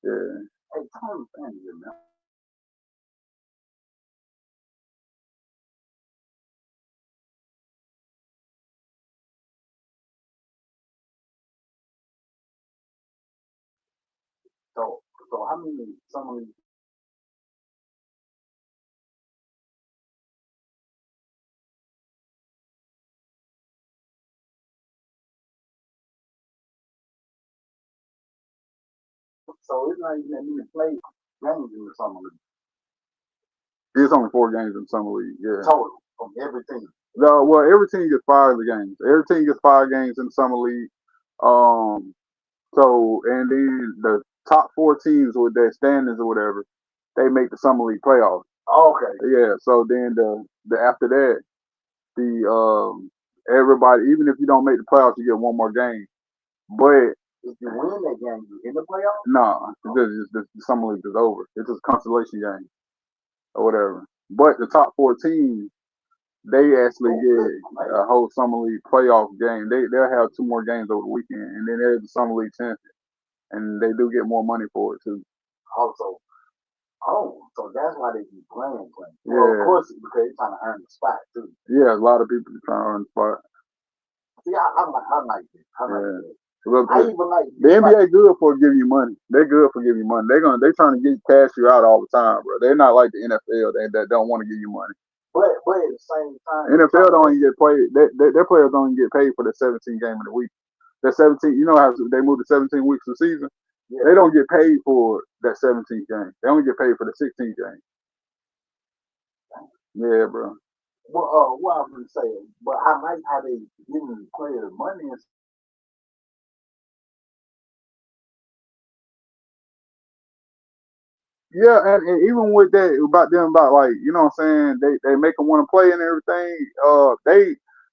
Yeah. Hey, Tony Fanning, man. So, so how many summer league? So it's not even that many play games in the summer league. It's only 4 games in the summer league. Yeah. Total from every team. Well, every team gets 5 games. Every team gets 5 games in the summer league. So and then the top 4 teams with their standings or whatever, they make the summer league playoffs. Oh, okay. Yeah. So then the after that, the everybody, even if you don't make the playoffs, you get one more game. But if you win that game, you in the playoffs? No, the summer league is over. It's just a consolation game or whatever. But the top 4 teams, they actually get a whole summer league playoff game. They'll have 2 more games over the weekend, and then there's the summer league champion, and they do get more money for it too. Also, so that's why they be playing. Yeah. Well, of course, because they're trying to earn the spot too. Yeah, a lot of people are trying to earn the spot. See, I like it. I like it. Well, I even like the NBA good for giving you money. They're good for giving you money. They trying to get cash you out all the time, bro. They're not like the NFL that don't want to give you money. But at the same time, NFL don't even get paid. Their players don't even get paid for the 17 game of the week. That 17, you know how they move to 17 weeks of the season. Yeah. They don't get paid for that 17th game. They only get paid for the 16th game. Yeah, bro. Well, what I'm gonna say, but I like how they giving the players money and. Yeah, and even with that about like, you know what I'm saying, they make them want to play and everything.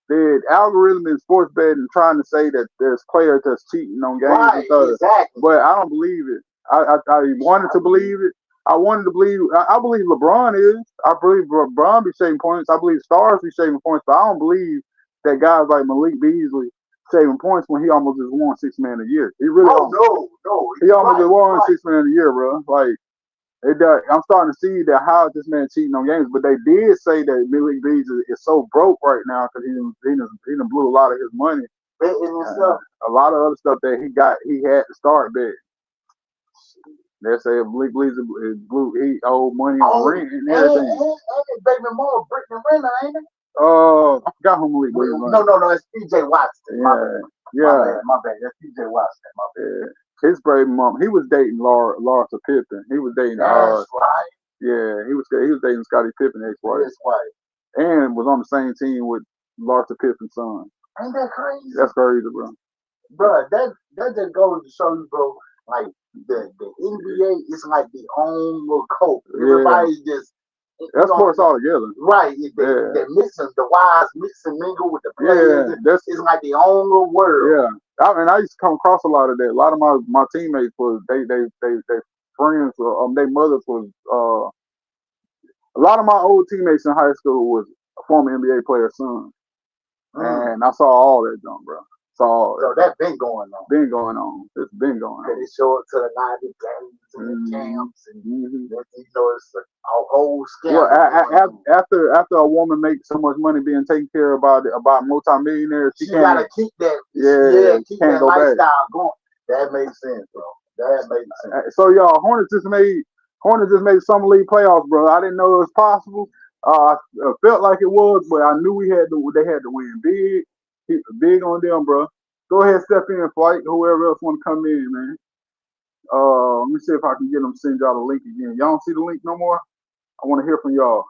The algorithm in sports betting trying to say that there's players that's cheating on games right, and stuff. Exactly. But I don't believe it. I wanted to believe it. I wanted to believe. I believe LeBron is. I believe LeBron be shaving points. I believe stars be shaving points. But I don't believe that guys like Malik Beasley shaving points when he almost just won $6 million a year. He really. No. He almost just won $6 million a year, bro. Like. I'm starting to see that how this man cheating on games, but they did say that Malik Beasley is so broke right now because he done blew a lot of his money. A lot of other stuff that he had to start betting. They say Malik Beasley he owed money on rent and everything. And baby mama Brittany Renner, ain't it? I forgot who Malik Beasley was. No, it's PJ Washington. Yeah. My bad. That's PJ Washington. My bad. Yeah. His baby mom, he was dating Larsa Pippen. He was dating. That's right. Yeah, he was dating Scottie Pippen ex-wife. And was on the same team with Larsa Pippen's son. Ain't that crazy? That's crazy, bro. Bro, that just goes to show you, bro. Like the NBA is like the own little cult. Everybody just. That's sports all together. Right. They're mixing the wise mix and mingle with the players. Yeah, it's like the own little world. Yeah. I used to come across a lot of that. A lot of my teammates was they friends their mothers was a lot of my old teammates in high school was a former NBA player's son. And I saw all that junk, bro. So that's been going on. It's been going on. They show up to the 90 games and the camps and it's a whole scandal. Well, after a woman makes so much money being taken care of about multimillionaires, she gotta keep that. Keep that lifestyle going. That makes sense, bro. That makes sense. So y'all, Hornets just made summer league playoffs, bro. I didn't know it was possible. I felt like it was, but I knew they had to win big. Big on them, bro. Go ahead, step in, Flight. Whoever else want to come in, man. Let me see if I can get them to send y'all the link again. Y'all don't see the link no more? I want to hear from y'all.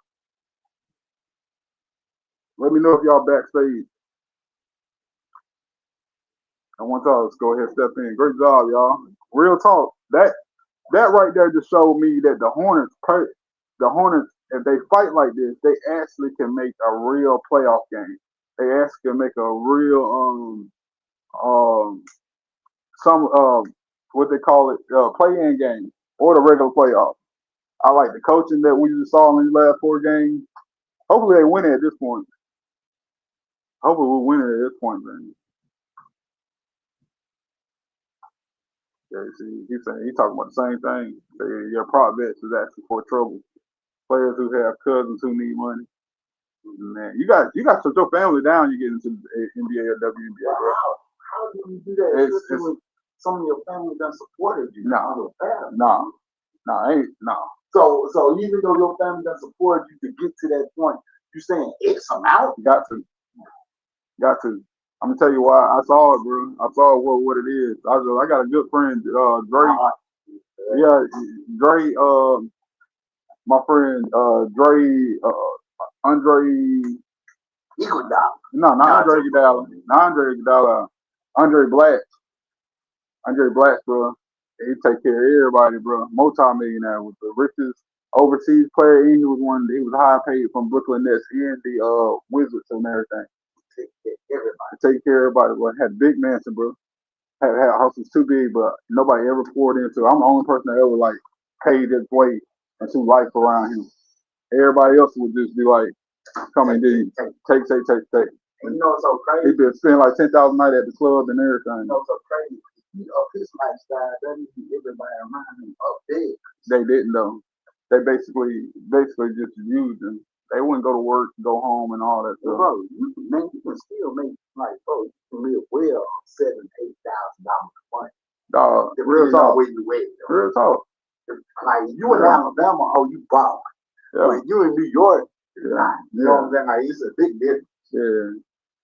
Let me know if y'all backstage. I want y'all to go ahead and step in. Great job, y'all. Real talk. That right there just showed me that the Hornets, if they fight like this, they actually can make a real playoff game. They actually can make a real what they call it, play-in game or the regular playoff. I like the coaching that we just saw in these last 4 games. Hopefully they win it at this point. Hopefully we'll win it at this point, man. Yeah, see, he's talking about the same thing. Your prop bets is actually for trouble. Players who have cousins who need money. Man, you got to put your family down. You get into the NBA or WNBA, bro. How do you do that? It's, some of your family done supported you. No. So even though your family done supported you to get to that point, you saying X amount? Got to. I'm gonna tell you why. I saw it, bro. I saw what it is. I got a good friend, Dre. Yeah, Dre. My friend, Dre. Andre. Iguodala. No, not Andre Iguodala. Not Andre Iguodala. Andre Black. Andre Black, bro. He take care of everybody, bro. Multi-millionaire, was the richest overseas player, and he was high paid from Brooklyn Nets and the Wizards and everything. Take care of everybody, bro. Had big mansion, bro. Had houses too big, but nobody ever poured into. I'm the only person that ever like paid his way into life around him. Everybody else would just be like, come and do take. And you know what's so crazy? He been spending like $10,000 a night at the club and everything. You know what's so crazy? He up his lifestyle, that means everybody around him up there. They didn't though. They basically just used him. They wouldn't go to work, go home, and all that stuff. Bro, you can still make like, bro, you can live well on $7,000-$8,000 a month. Dog, real talk. Where you at, real talk. Like you in Alabama, you ball. Yeah. But you in New York, you know what I'm saying? Like it's a big difference. Yeah.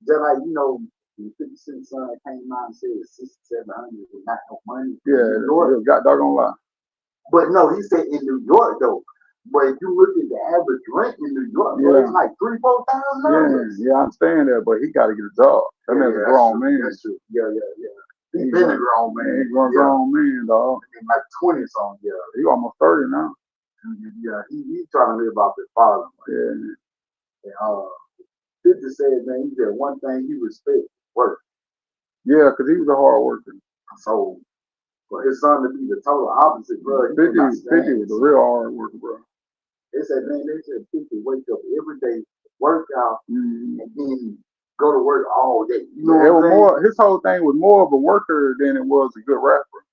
Just like, you know, 50 Cent son came out and said 600-700 was not no money. Yeah, New York. Got doggone lie. But no, he said in New York though. But if you look at the average rent in New York, it's like $3,000-$4,000. Yeah, I understand that, but he got to get a job. That man's a grown man. That's true. Yeah. He's been a grown man. He's a grown man, dog. Like 20 something. Yeah, he almost 30 now. Yeah, he's trying to live off his father. Yeah. And 50 said, man, he said one thing he respects, work. Yeah, because he was a hard worker. So for his son to be the total opposite, bro. 50 was a real hard worker, bro. They said 50 wake up every day, work out, and then go to work all day. You know what I'm saying? His whole thing was more of a worker than it was a good rapper.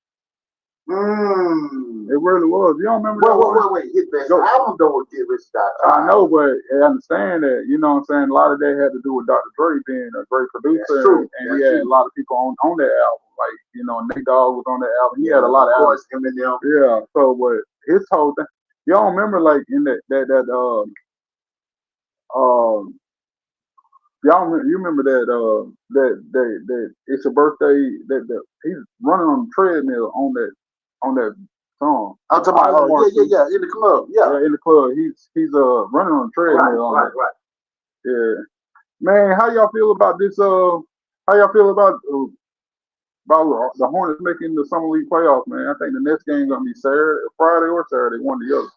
It really was. You don't remember that? Wait. His best album though was Get Rich Die Trying. I know, but I understand that. You know what I'm saying? A lot of that had to do with Dr. Dre being a great producer, and he had a lot of people on that album. Like, you know, Nate Dogg was on that album. He had a lot of albums. Yeah. So, but his whole thing. Y'all remember, like in you remember that it's your birthday that he's running on the treadmill on that song. I'm talking about in the club. Yeah, in the club. He's running on the treadmill. Right. Yeah, man. How y'all feel about this? How y'all feel about the Hornets making the summer league playoffs, man? I think the next game gonna be Friday or Saturday, one or the other.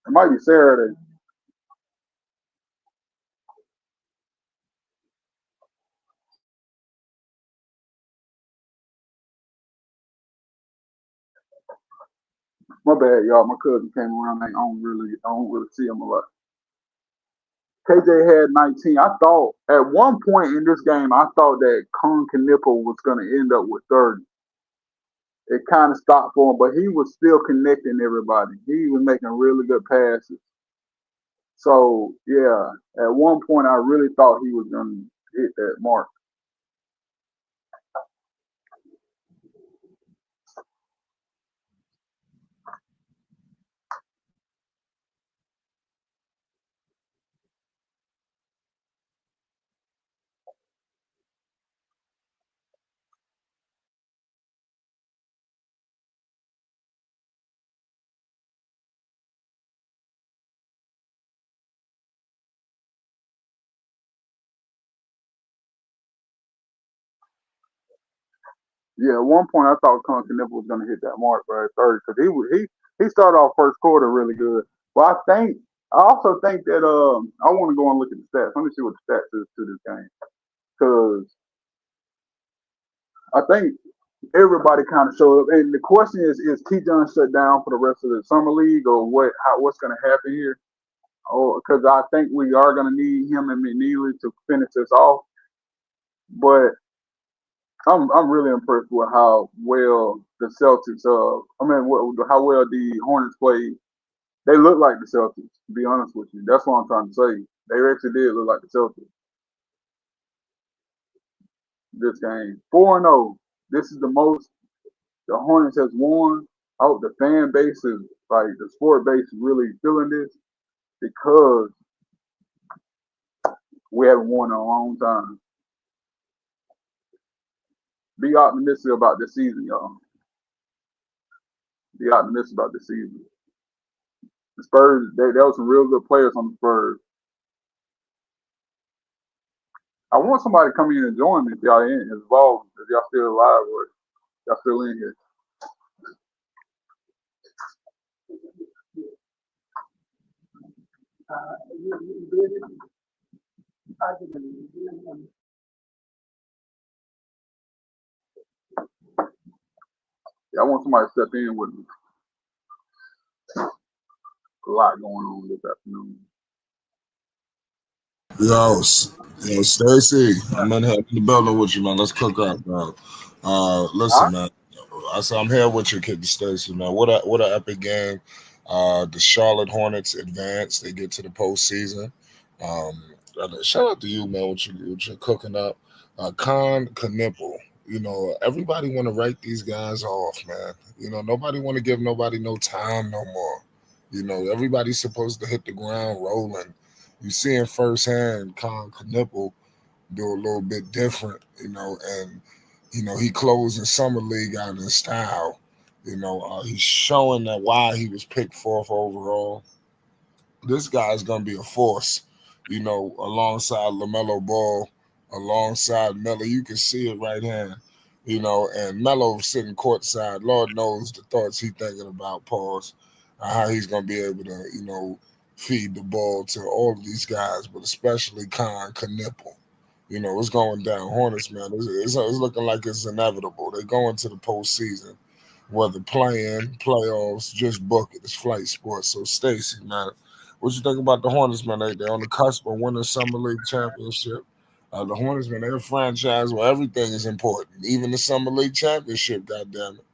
It might be Saturday. My bad, y'all. My cousin came around. I don't really see him a lot. KJ had 19. I thought at one point in this game, I thought that Kong Knipple was going to end up with 30. It kind of stopped for him, but he was still connecting everybody. He was making really good passes. So, yeah, at one point, I really thought he was going to hit that mark. Yeah, at one point I thought Kong Knipple was going to hit that mark by 30 because he started off first quarter really good. But I also think that I want to go and look at the stats. Let me see what the stats is to this game because I think Everybody kind of showed up, and the question is Keyshawn shut down for the rest of the summer league, or what? What's going to happen here? Oh, because I think we are going to need him and McNeely to finish this off. But I'm really impressed with how well the Celtics. How well the Hornets played. They look like the Celtics. To be honest with you, that's what I'm trying to say. They actually did look like the Celtics this game. 4-0. This is the most the Hornets has won. I hope the fan base is like the sport base is really feeling this because we haven't won in a long time. Be optimistic about this season, y'all. Be optimistic about this season. The Spurs, there was some real good players on the Spurs. I want somebody to come in and join me if y'all involved, if y'all still alive or y'all still in here. Yeah, I want somebody to step in with me. A lot going on this afternoon. Yo, Stacy, I'm in here in the building with you, man. Let's cook up, bro. All right. Listen, man. I said I'm here with you, kid, Stacy, man. What a epic game. The Charlotte Hornets advance. They get to the postseason. Um, Shout out to you, man. What you're cooking up. Con Knipple. Everybody want to write these guys off, man. Nobody want to give nobody no time no more. Everybody's supposed to hit the ground rolling. You seeing firsthand Con Knipple do a little bit different, and he closed in summer league out in style. He's showing that why he was picked fourth overall. This guy's gonna be a force, alongside LaMelo Ball, alongside Melo. You can see it right here, and Melo sitting courtside. Lord knows the thoughts he's thinking about. Pause. How he's gonna be able to, feed the ball to all of these guys, but especially Con Knipple. It's going down. Hornets, man. It's looking like it's inevitable. They're going to the postseason, whether playing, playoffs, just book it. It's flight sports. So, Stacy, man, what you think about the Hornets, man? They're on the cusp of winning Summer League championship. The Hornets, man, they're a franchise where everything is important, even the Summer League championship. Goddamn it,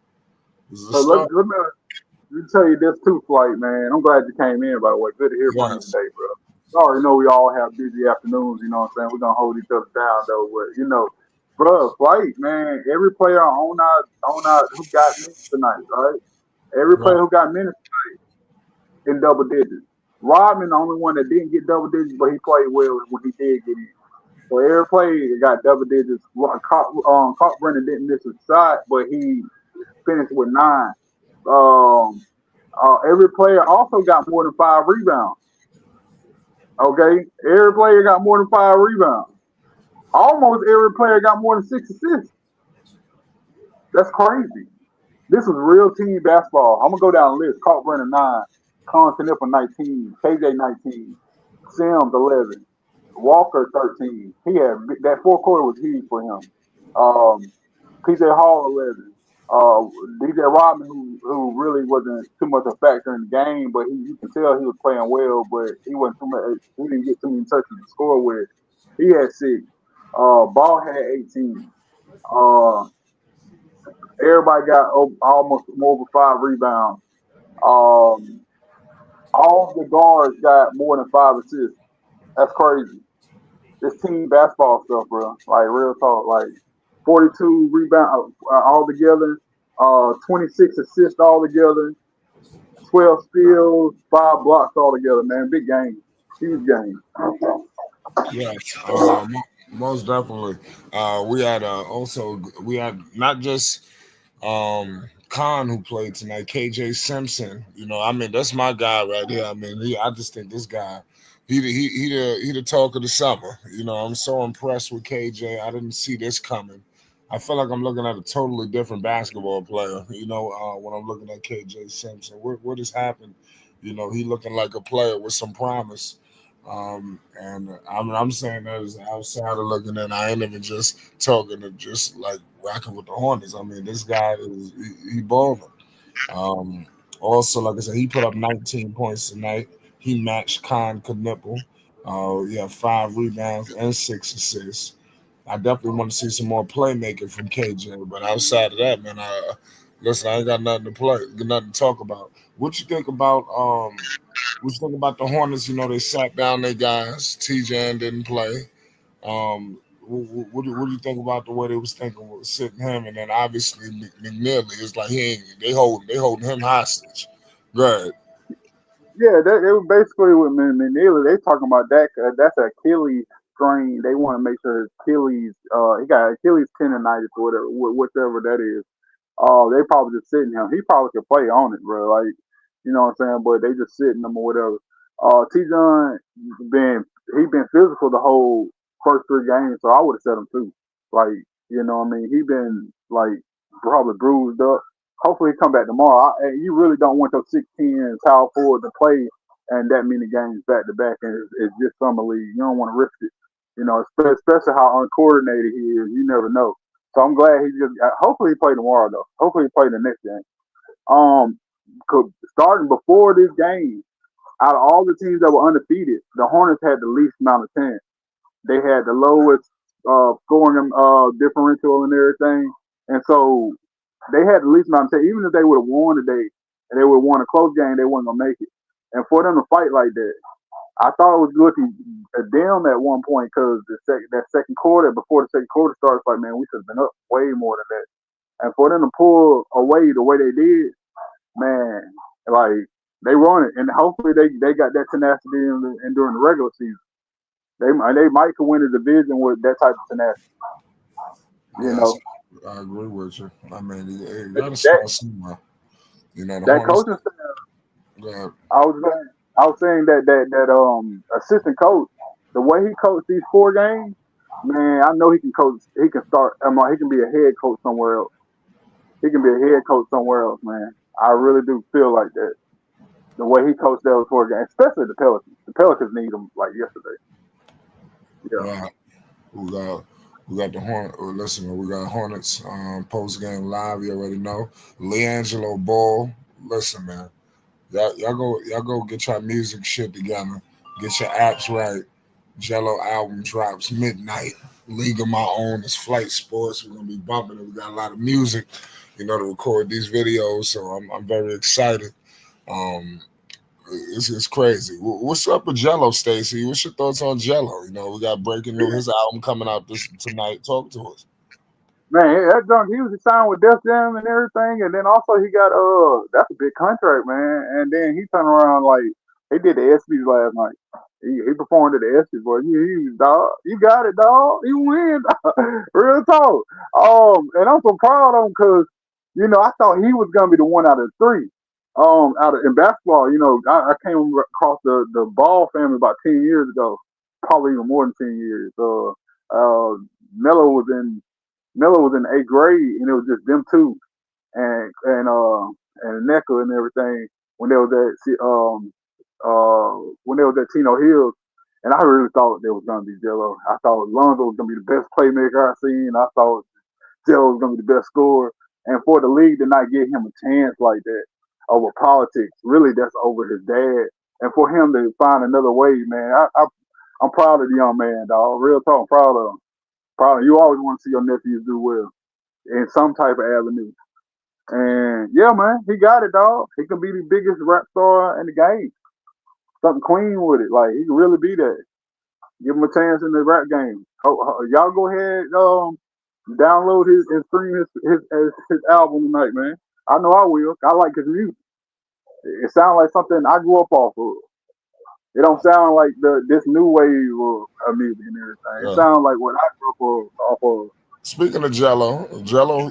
this is a So let, start. let me Let me tell you this too, Flight, man. I'm glad you came in, by the way. Good to hear from you Yes, today, bro. I already know we all have busy afternoons, you know what I'm saying? We're going to hold each other down, though. But, bro, Flight, man, every player on our who got minutes tonight, right? Every right. player who got minutes in double digits. Rodman, the only one that didn't get double digits, but he played well when he did get in. So every player got double digits. Brennan didn't miss a shot, but he finished with 9. Um, every player also got more than 5 rebounds. Okay, every player got more than 5 rebounds. Almost every player got more than 6 assists. That's crazy. This was real team basketball. I'm gonna go down the list. Colt Brennan 9, Colin Knipper 19, KJ 19, Sims 11, Walker 13. He had that fourth quarter was huge for him. PJ Hall 11. Uh, DJ Rodman, who really wasn't too much a factor in the game, but you can tell he was playing well, but he wasn't too much. He didn't get too many touches to score with. He had 6. Ball had 18. Uh, Everybody got almost over 5 rebounds. Um, all the guards got more than 5 assists. That's crazy. This team basketball stuff, bro. Like real talk. Like 42 rebound all together. 26 assists all together. 12 steals, 5 blocks all together. Man, big game. Huge game. Yes, most definitely. We had not just Khan who played tonight, KJ Simpson. I mean that's my guy right here. I mean, I just think this guy, he the talk of the summer. I'm so impressed with KJ. I didn't see this coming. I feel like I'm looking at a totally different basketball player. When I'm looking at KJ Simpson, what has happened? He looking like a player with some promise. And I'm saying that as an outsider looking in, I ain't even just talking to just like rocking with the Hornets. I mean, this guy is he balling. Um, Also, like I said, he put up 19 points tonight. He matched Khan Knipple. He had 5 rebounds and 6 assists. I definitely want to see some more playmaking from KJ. But outside of that, man, listen, I ain't got nothing to play, nothing to talk about. What you think about what you think about the Hornets? You know, they sat down their guys. TJ didn't play. What do you think about the way they was thinking with sitting him, and then obviously McNeely is like he ain't they holding him hostage. Right. Yeah, they were basically with Manila. They talking about that. That's Achilles strain. They want to make sure his Achilles, he got Achilles tendonitis or whatever, whatever that is. They probably just sitting him. He probably could play on it, bro. Like, you know what I'm saying? But they just sitting him or whatever. T. John been he been physical the whole first 3 games, so I would have said him too. Like, you know what I mean? He been like probably bruised up. Hopefully he come back tomorrow. You really don't want your 16 power forward to play and that many games back to back, and it's just summer league. You don't want to risk it. You know, especially how uncoordinated he is. You never know. So I'm glad he just. Hopefully he play tomorrow though. Hopefully he play the next game. Um, Starting before this game, out of all the teams that were undefeated, the Hornets had the least amount of chance. They had the lowest scoring differential and everything, and so they had the least amount of chance. Even if they would have won today and they would have won a close game, they weren't gonna make it. And for them to fight like that, I thought it was looking dim at one point because that second quarter, before the second quarter starts, like man, we should have been up way more than that. And for them to pull away the way they did, man, like they run it, and hopefully they got that tenacity during the regular season. They might could win the division with that type of tenacity. You Yes, know I agree with you. I mean, you got to that start somewhere. You know, the that Hornets. coaching staff. Uh, I was saying that assistant coach, the way he coached these 4 games, man, I know he can coach. He can start. He can be a head coach somewhere else. He can be a head coach somewhere else, man. I really do feel like that. The way he coached those 4 games, especially the Pelicans. The Pelicans need him like yesterday. Yeah. yeah, we got we got the Hornet. Listen, we got Hornets post game live. You already know. Leangelo Ball. Listen, man. Y'all go get your music shit together. Get your apps right. Jello album drops midnight. League of My Own is Flight Sports. We're gonna be bumping it. We got a lot of music, to record these videos. So I'm very excited. Um, it's crazy. What's up with Jello, Stacy? What's your thoughts on Jello? We got breaking news. His album coming out this tonight. Talk to us. Man, that junk, he was signed with Def Jam and everything, and then also he got that's a big contract, man. And then he turned around like he did the ESPYS last night. He performed at the ESPYS, boy. Dog, you got it, dog. You win, dog. Real talk. And I'm so proud of him because I thought he was gonna be the one out of three. Out of in basketball, I came across the Ball family about 10 years ago, probably even more than 10 years. Melo was in Miller was in 8th grade, and it was just them two, and Necker and everything when they was when they was at Tino Hills, and I really thought there was gonna be Jello. I thought Lonzo was gonna be the best playmaker I seen. I thought Jello was gonna be the best scorer, and for the league to not give him a chance like that over politics, really that's over his dad, and for him to find another way, man, I'm proud of the young man, dog. Real talk, I'm proud of him. Proud of, you always want to see your nephews do well in some type of avenue. And yeah, man, he got it, dog. He can be the biggest rap star in the game. Something clean with it. Like he can really be that. Give him a chance in the rap game. Y'all go ahead, download his and stream his album tonight, man. I know I will. I like his music. It sounds like something I grew up off of. It don't sound like this new wave of music and everything. It Yeah. sounds like what I grew up off of. Speaking of Jello,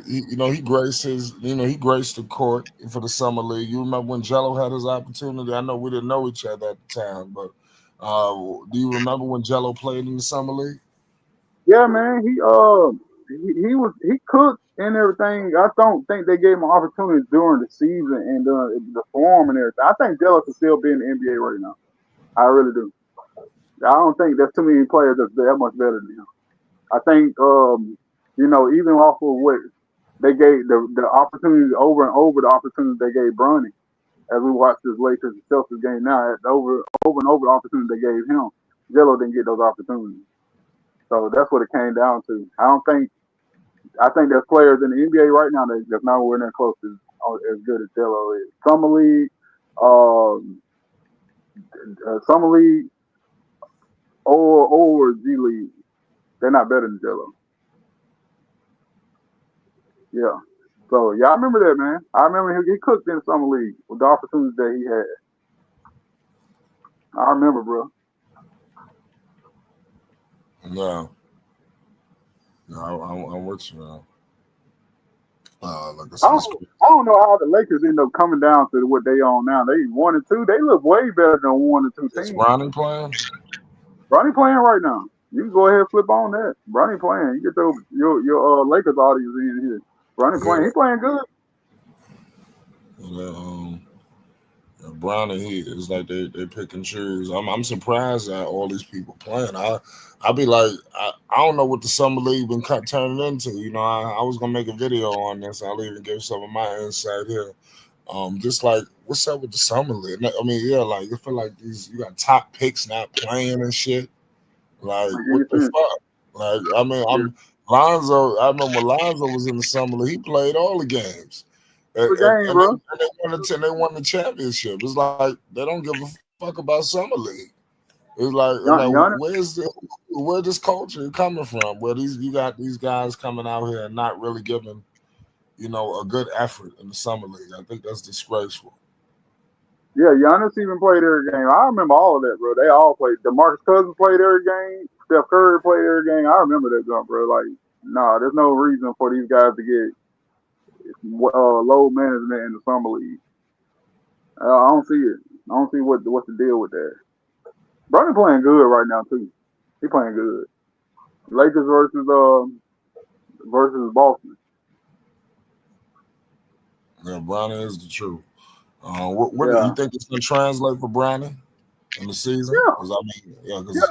he graced he graced the court for the summer league. You remember when Jello had his opportunity? I know we didn't know each other at the time, but do you remember when Jello played in the summer league? Yeah, man. He cooked and everything. I don't think they gave him an opportunity during the season and the form and everything. I think Jello could still be in the NBA right now. I really do. I don't think there's too many players that's that much better than him. I think, even off of what they gave the opportunities over and over the opportunities they gave Bronny as we watch this Lakers and Celtics game now, over and over the opportunities they gave him, Jello didn't get those opportunities. So that's what it came down to. I think there's players in the NBA right now that's nowhere near close as good as Jello is. Um, Summer League or G League, they're not better than Jello. Yeah. So yeah, I remember that, man. I remember he cooked in the Summer League with the opportunities that he had. I remember, bro. No, no, I'm with you now. Like I I said, it's don't, I don't know how the Lakers end up coming down to what they own now. They 1-2. They look way better than 1-2 Is team. Bronny playing? Bronny playing right now. You can go ahead and flip on that. Bronny playing. You get your Lakers audience in here. Bronny playing. Yeah, He playing good. yeah, Bronny, he it's like they pick and choose. I'm surprised at all these people playing. I be like I don't know what the summer league been turning into. I was gonna make a video on this. I'll even give some of my insight here. Just like what's up with the summer league? I mean, yeah, like I feel like you got top picks not playing and shit. Like I give what you the sense. fuck? Like I mean, Yeah. I'm Lonzo. I remember Lonzo was in the summer league. He played all the games, and, Good and, game, and they, bro. and they won the championship. It's like they don't give a fuck about summer league. It's like Giannis, where this culture coming from? Where you got these guys coming out here and not really giving a good effort in the summer league. I think that's disgraceful. yeah, Giannis even played every game. I remember all of that, bro. They all played. DeMarcus Cousins played every game. Steph Curry played every game. I remember that jump, bro. Like, nah, there's no reason for these guys to get load management in the summer league. I don't see it. I don't see what's the deal with that. Brody playing good right now too. He playing good. Lakers versus Boston. Yeah, Bronny is the truth. What do you Yeah, think it's gonna translate for Bronny in the season? yeah, Because I mean, yeah, yeah. because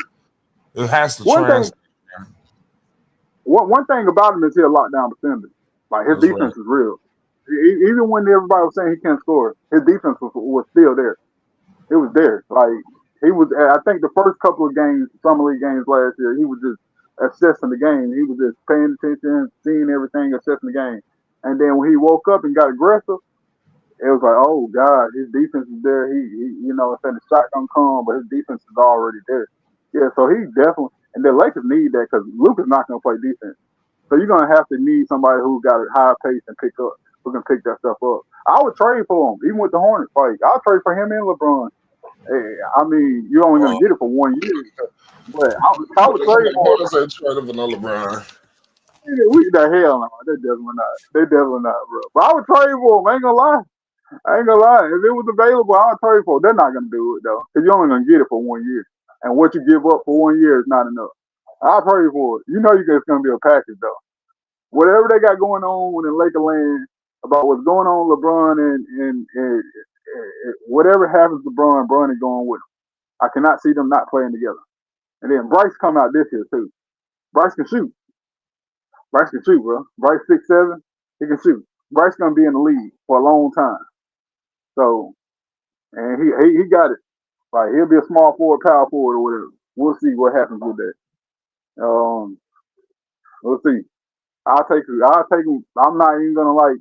it has to One thing, translate. one thing about him is he'll lock down defender. Like his That's right. defense is real. Even when everybody was saying he can't score, his defense was still there. It was there. Like he was. I think the first couple of games, summer league games last year, he was just assessing the game. He was just paying attention, seeing everything, assessing the game. And then when he woke up and got aggressive, it was like, oh God, his defense is there. Saying the shot don't come, but his defense is already there. Yeah, so he definitely. And the Lakers need that because Luka's not going to play defense. So you're gonna have to need somebody who got a high pace and who can pick that stuff up. I would trade for him, even with the Hornets. Like I'll trade for him and LeBron. Hey, I mean, you're only gonna Um, get it for 1 year, but I would trade for him. what is that trade of vanilla Brown? We the hell no, they definitely not. They definitely not, bro. But I would trade for him. I ain't gonna lie. I ain't gonna lie. If it was available, I would trade for him. They're not gonna do it though, because you're only gonna get it for 1 year, and what you give up for 1 year is not enough. I'll trade for it. It's gonna be a package though. Whatever they got going on in Lakerland about what's going on with LeBron and whatever happens to Bron is going with them. I cannot see them not playing together. And then Bryce come out this year too. Bryce can shoot. Bryce can shoot, bro. Bryce 6'7", he can shoot. Bryce gonna be in the league for a long time. So and he got it. Like he'll be a small forward, power forward, or whatever. We'll see what happens with that. Um, we'll see. I'll take him. I'll take him. I'm not even gonna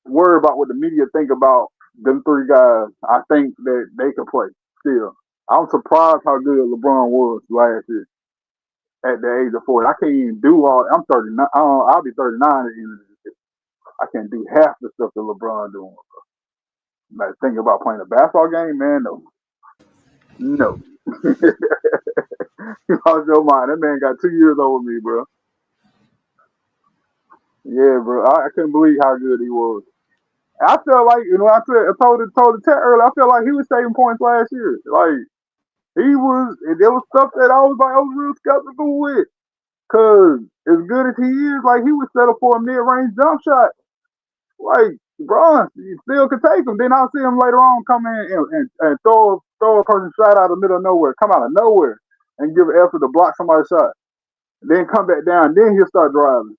worry about what the media think about them three guys. I think that they could play still. I'm surprised how good LeBron was last year at the age of 40. I can't even do all. I'm 39. I'll be 39 at the end of this year. I can't do half the stuff that LeBron doing. Like thinking about playing a basketball game, man. No, no. You lost your mind. That man got 2 years over me, bro. Yeah, bro. I couldn't believe how good he was. I felt like I told the tech earlier. I felt like he was saving points last year. Like he was. There was stuff that I was real skeptical with. Cause as good as he is, like he would settle for a mid-range jump shot. Like bro, you still could take him. Then I'll see him later on come in and throw a person shot out of the middle of nowhere, come out of nowhere. and give an effort to block somebody's shot. Then come back down, then he'll start driving.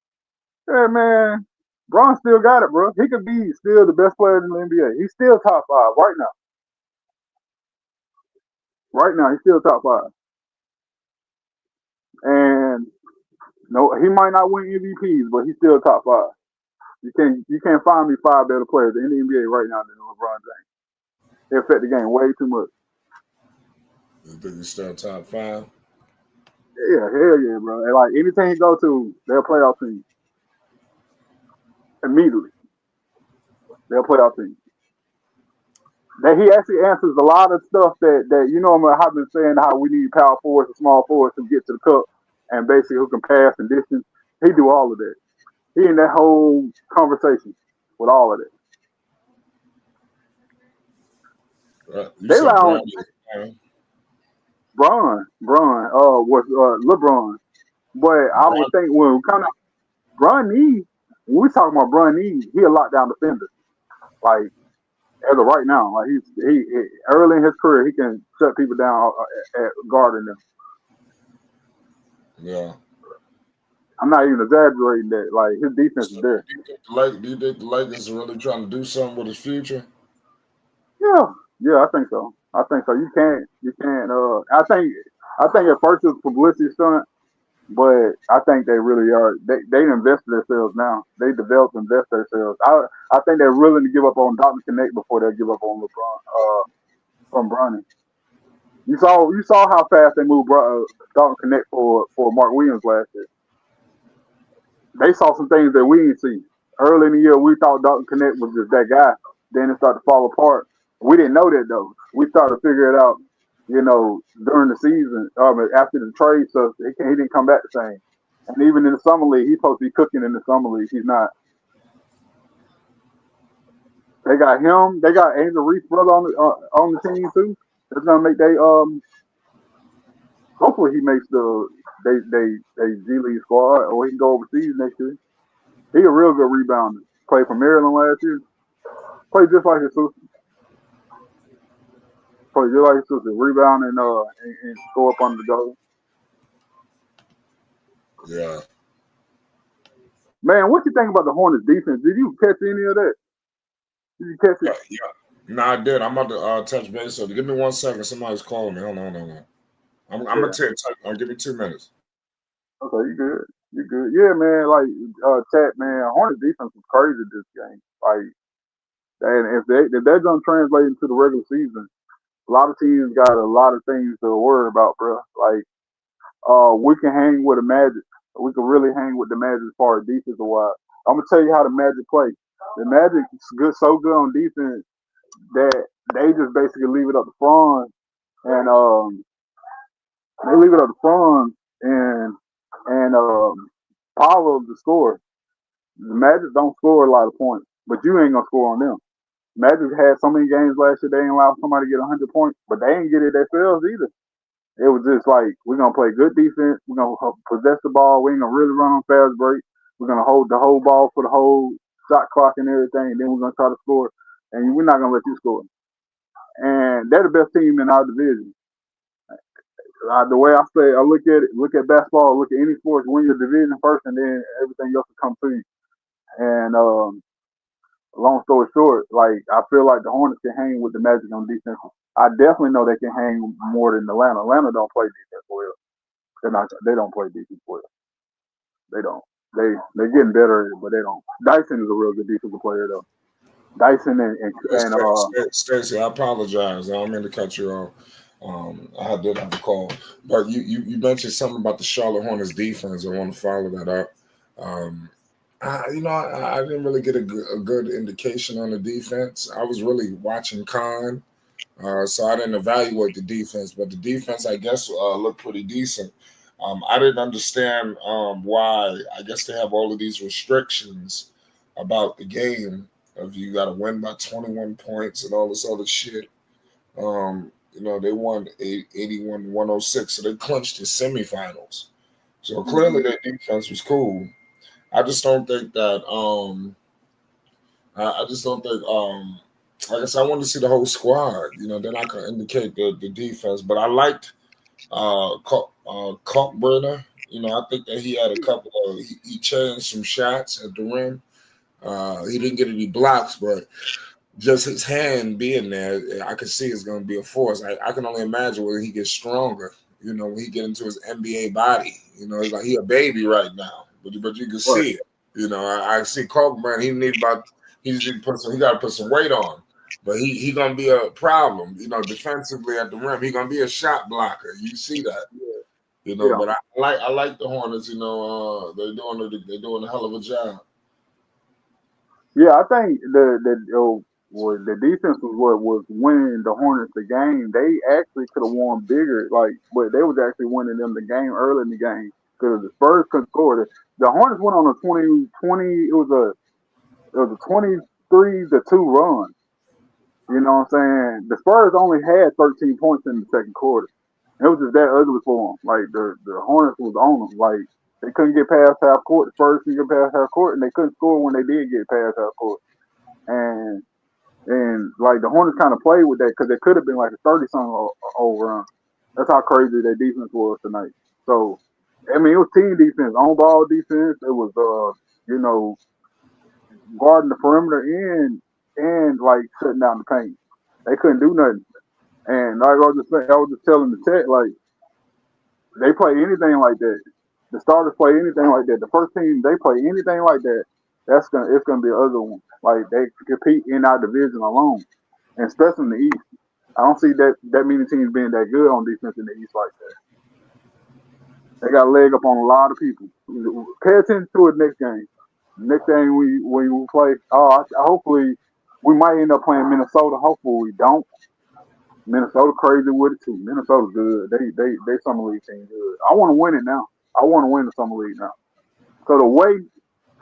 Yeah, man. Bron still got it, bro. He could be still the best player in the NBA. He's still top five right now. Right now, he's still top five. And no, he might not win MVPs, but he's still top five. You can't find me five better players in the NBA right now than LeBron James. They affect the game way too much. You think he's still top five? Yeah, hell yeah, bro. And like anything he go to, they'll playoff team immediately. They'll playoff team. That he actually answers a lot of stuff that you know I've been saying how we need power forwards and small forwards to get to the cup and basically who can pass and distance. He do all of that. He in that whole conversation with all of that. You They said allow Bronny. Was LeBron. But I would think when we come out Bronny, when we talking about Bronny, he a lockdown defender. Like as of right now, like he early in his career, he can shut people down at guarding them. Yeah. I'm not even exaggerating that. Like his defense is So there. do you think the Lakers are really trying to do something with his future? Yeah, yeah, I think so. I think so. You can't. I think at first it was publicity stunt, but I think they really are. They invested themselves now. They developed and invest themselves. I think they're willing to give up on Dr. Connect before they give up on LeBron. From Bronny. You saw how fast they moved Dalton Connect for Mark Williams last year. They saw some things that we didn't see. Early in the year, we thought Dalton Connect was just that guy. Then it started to fall apart. We didn't know that though. We started to figure it out, during the season. After the trade stuff, he didn't come back the same. And even in the summer league, he's supposed to be cooking in the summer league. He's not. They got him. They got Angel Reese brother on the team too. That's gonna make they Hopefully he makes they G League squad or he can go overseas next year. He a real good rebounder. Played for Maryland last year. Played just like his sister. Played just like his sister. Rebound and score up under the goal. Yeah. Man, what you think about the Hornets defense? Did you catch any of that? Did you catch it? Yeah. No, I did. I'm about to touch base. So give me 1 second. Somebody's calling me. Hold on. I'm gonna take. Give me 2 minutes. Okay, you good. You good. Yeah, man, like Chat, man, Hornets defense was crazy this game. Like and if they're gonna translate into the regular season, a lot of teams got a lot of things to worry about, bro. Like we can hang with the Magic. We can really hang with the Magic as far as defense wise. I'm gonna tell you how the Magic play. The Magic is so good on defense that they just basically leave it up to Franz and they leave it up to Franz and Paulo to score. The Magic don't score a lot of points, but you ain't gonna score on them. Magic had so many games last year they ain't allow somebody to get 100 points, but they ain't get it themselves either. It was just like we're gonna play good defense. We're gonna possess the ball. We ain't gonna really run on fast break. We're gonna hold the whole ball for the whole shot clock and everything, and then we're gonna try to score. And we're not gonna let you score. And they're the best team in our division. The way I say, I look at basketball, look at any sports, win your division first, and then everything else will come to you. And long story short, like I feel like the Hornets can hang with the Magic on defense. I definitely know they can hang more than Atlanta. Atlanta don't play defense well. They don't play defense well. They don't. They're getting better, but they don't. Dyson is a real good defensive player though. Dyson and Stacey, I apologize. I don't mean to cut you off. I did have a call, but you mentioned something about the Charlotte Hornets defense. I want to follow that up. I didn't really get a good indication on the defense. I was really watching Khan, so I didn't evaluate the defense. But the defense, I guess, looked pretty decent. I didn't understand why. I guess they have all of these restrictions about the game. If you got to win by 21 points and all this other shit. They won 81-106, so they clinched the semifinals. So clearly their defense was cool. I just don't think that. I just don't think. I guess I want to see the whole squad. They're not going to indicate the defense, but I liked Kalkbrenner. I think that he had a couple of he changed some shots at the rim. He didn't get any blocks, but just his hand being there, I can see it's going to be a force. I can only imagine when he gets stronger. When he get into his NBA body. It's like he a baby right now, but you can Right. see it. I see Kalkbrenner. He just need to he got to put some weight on. But he gonna be a problem, defensively at the rim. He gonna be a shot blocker. You see that, Yeah. But I like the Hornets. They're doing a hell of a job. Yeah, I think the defense was what was winning the Hornets the game. They actually could have won bigger, but they was actually winning them the game early in the game because the Spurs couldn't score. The Hornets went on a 20. It was a 23-2 run. You know what I'm saying? The Spurs only had 13 points in the second quarter. It was just that ugly for them. Like the Hornets was on them. Like they couldn't get past half court. The Spurs couldn't get past half court, and they couldn't score when they did get past half court. And like the Hornets kind of played with that because it could have been like a 30-something overrun. That's how crazy their defense was tonight. So I mean, it was team defense, on ball defense. It was you know guarding the perimeter and like shutting down the paint. They couldn't do nothing. And like I was just telling the tech like they play anything like that. The starters play anything like that. The first team they play anything like that. It's gonna be another one. Like they compete in our division alone, and especially in the East. I don't see that many teams being that good on defense in the East like that. They got a leg up on a lot of people. Pay attention to it next game. Next game we play. Hopefully we might end up playing Minnesota. Hopefully we don't. Minnesota crazy with it too. Minnesota's good. They summer league team good. I want to win it now. I want to win the summer league now. So the way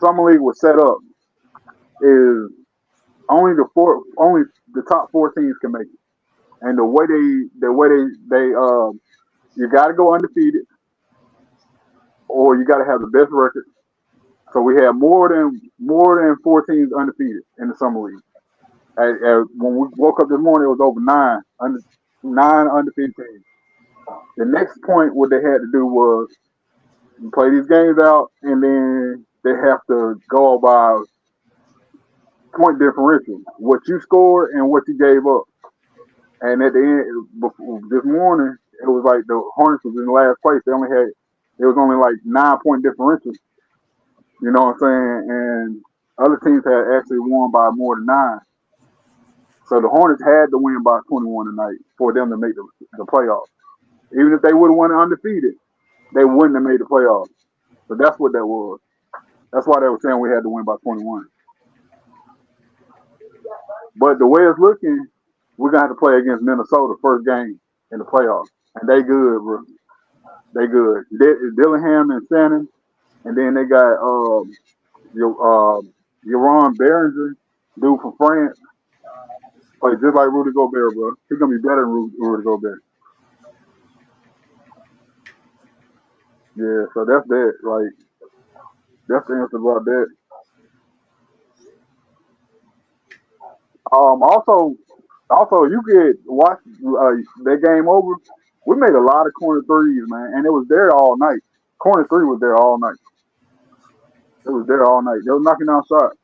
summer league was set up is only the top four teams can make it. And the way they you got to go undefeated or you got to have the best record. So we have more than four teams undefeated in the summer league. When we woke up this morning, it was over nine undefeated teams. The next point, what they had to do was play these games out, and then they have to go by point differential, what you scored and what you gave up. And at the end, this morning, it was like the Hornets was in last place. It was only like 9 point differential. You know what I'm saying? And other teams had actually won by more than nine. So the Hornets had to win by 21 tonight for them to make the playoffs. Even if they would have won undefeated, they wouldn't have made the playoffs. So that's what that was. That's why they were saying we had to win by 21. But the way it's looking, we're gonna have to play against Minnesota first game in the playoffs, and they good, bro. They good. Dillingham and Shannon, and then they got Yaron Behringer, dude from France, play just like Rudy Gobert, bro. He's gonna be better than Rudy Gobert. Yeah, so that's that. Like that's the answer about that. Also, you could watch that game over. We made a lot of corner threes, man, and it was there all night. Corner three was there all night. It was there all night. They were knocking down shots.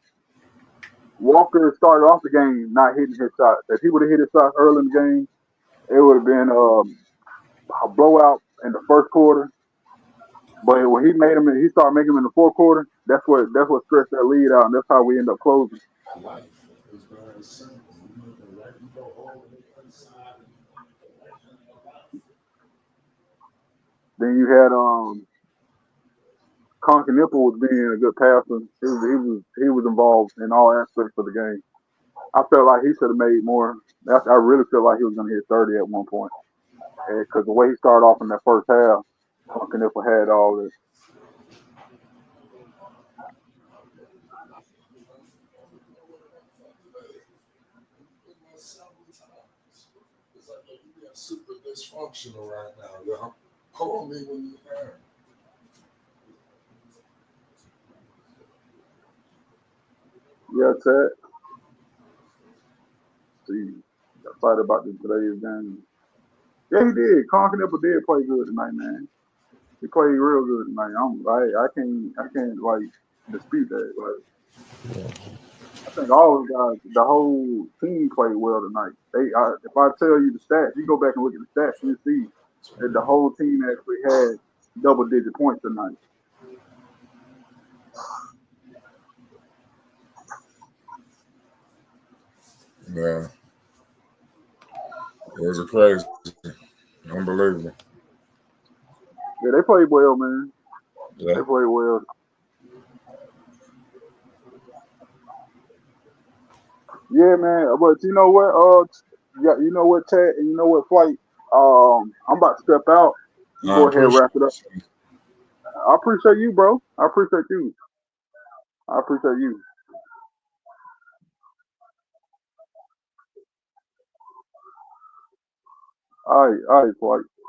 Walker started off the game not hitting his shots. If he would have hit his shots early in the game, it would have been a blowout in the first quarter. But when he started making them in the fourth quarter. That's what stretched that lead out, and that's how we end up closing. Then you had Conker Nipple was being a good passer. He was involved in all aspects of the game. I felt like he should have made more. I really felt like he was going to hit 30 at one point because the way he started off in that first half, Conker Nipple had all this. It's like you being super dysfunctional right now, yo. Call me when you can. Yeah, Ted. See, excited about today's game. Yeah, he did. Conk Nipple did play good tonight, man. He played real good tonight. I can't like dispute that. Like I think all of the guys, the whole team played well tonight. If I tell you the stats, you go back and look at the stats, you see that the whole team actually had double-digit points tonight. Yeah, it was a crazy, unbelievable. Yeah, they played well, man. They Yeah. played well. Yeah, man. But you know what? Yeah, you know what, Ted, and you know what, Flight. I'm about to step out. You I go ahead and appreciate wrap it up. it. I appreciate you, bro. I appreciate you. I appreciate you. All right, Flight.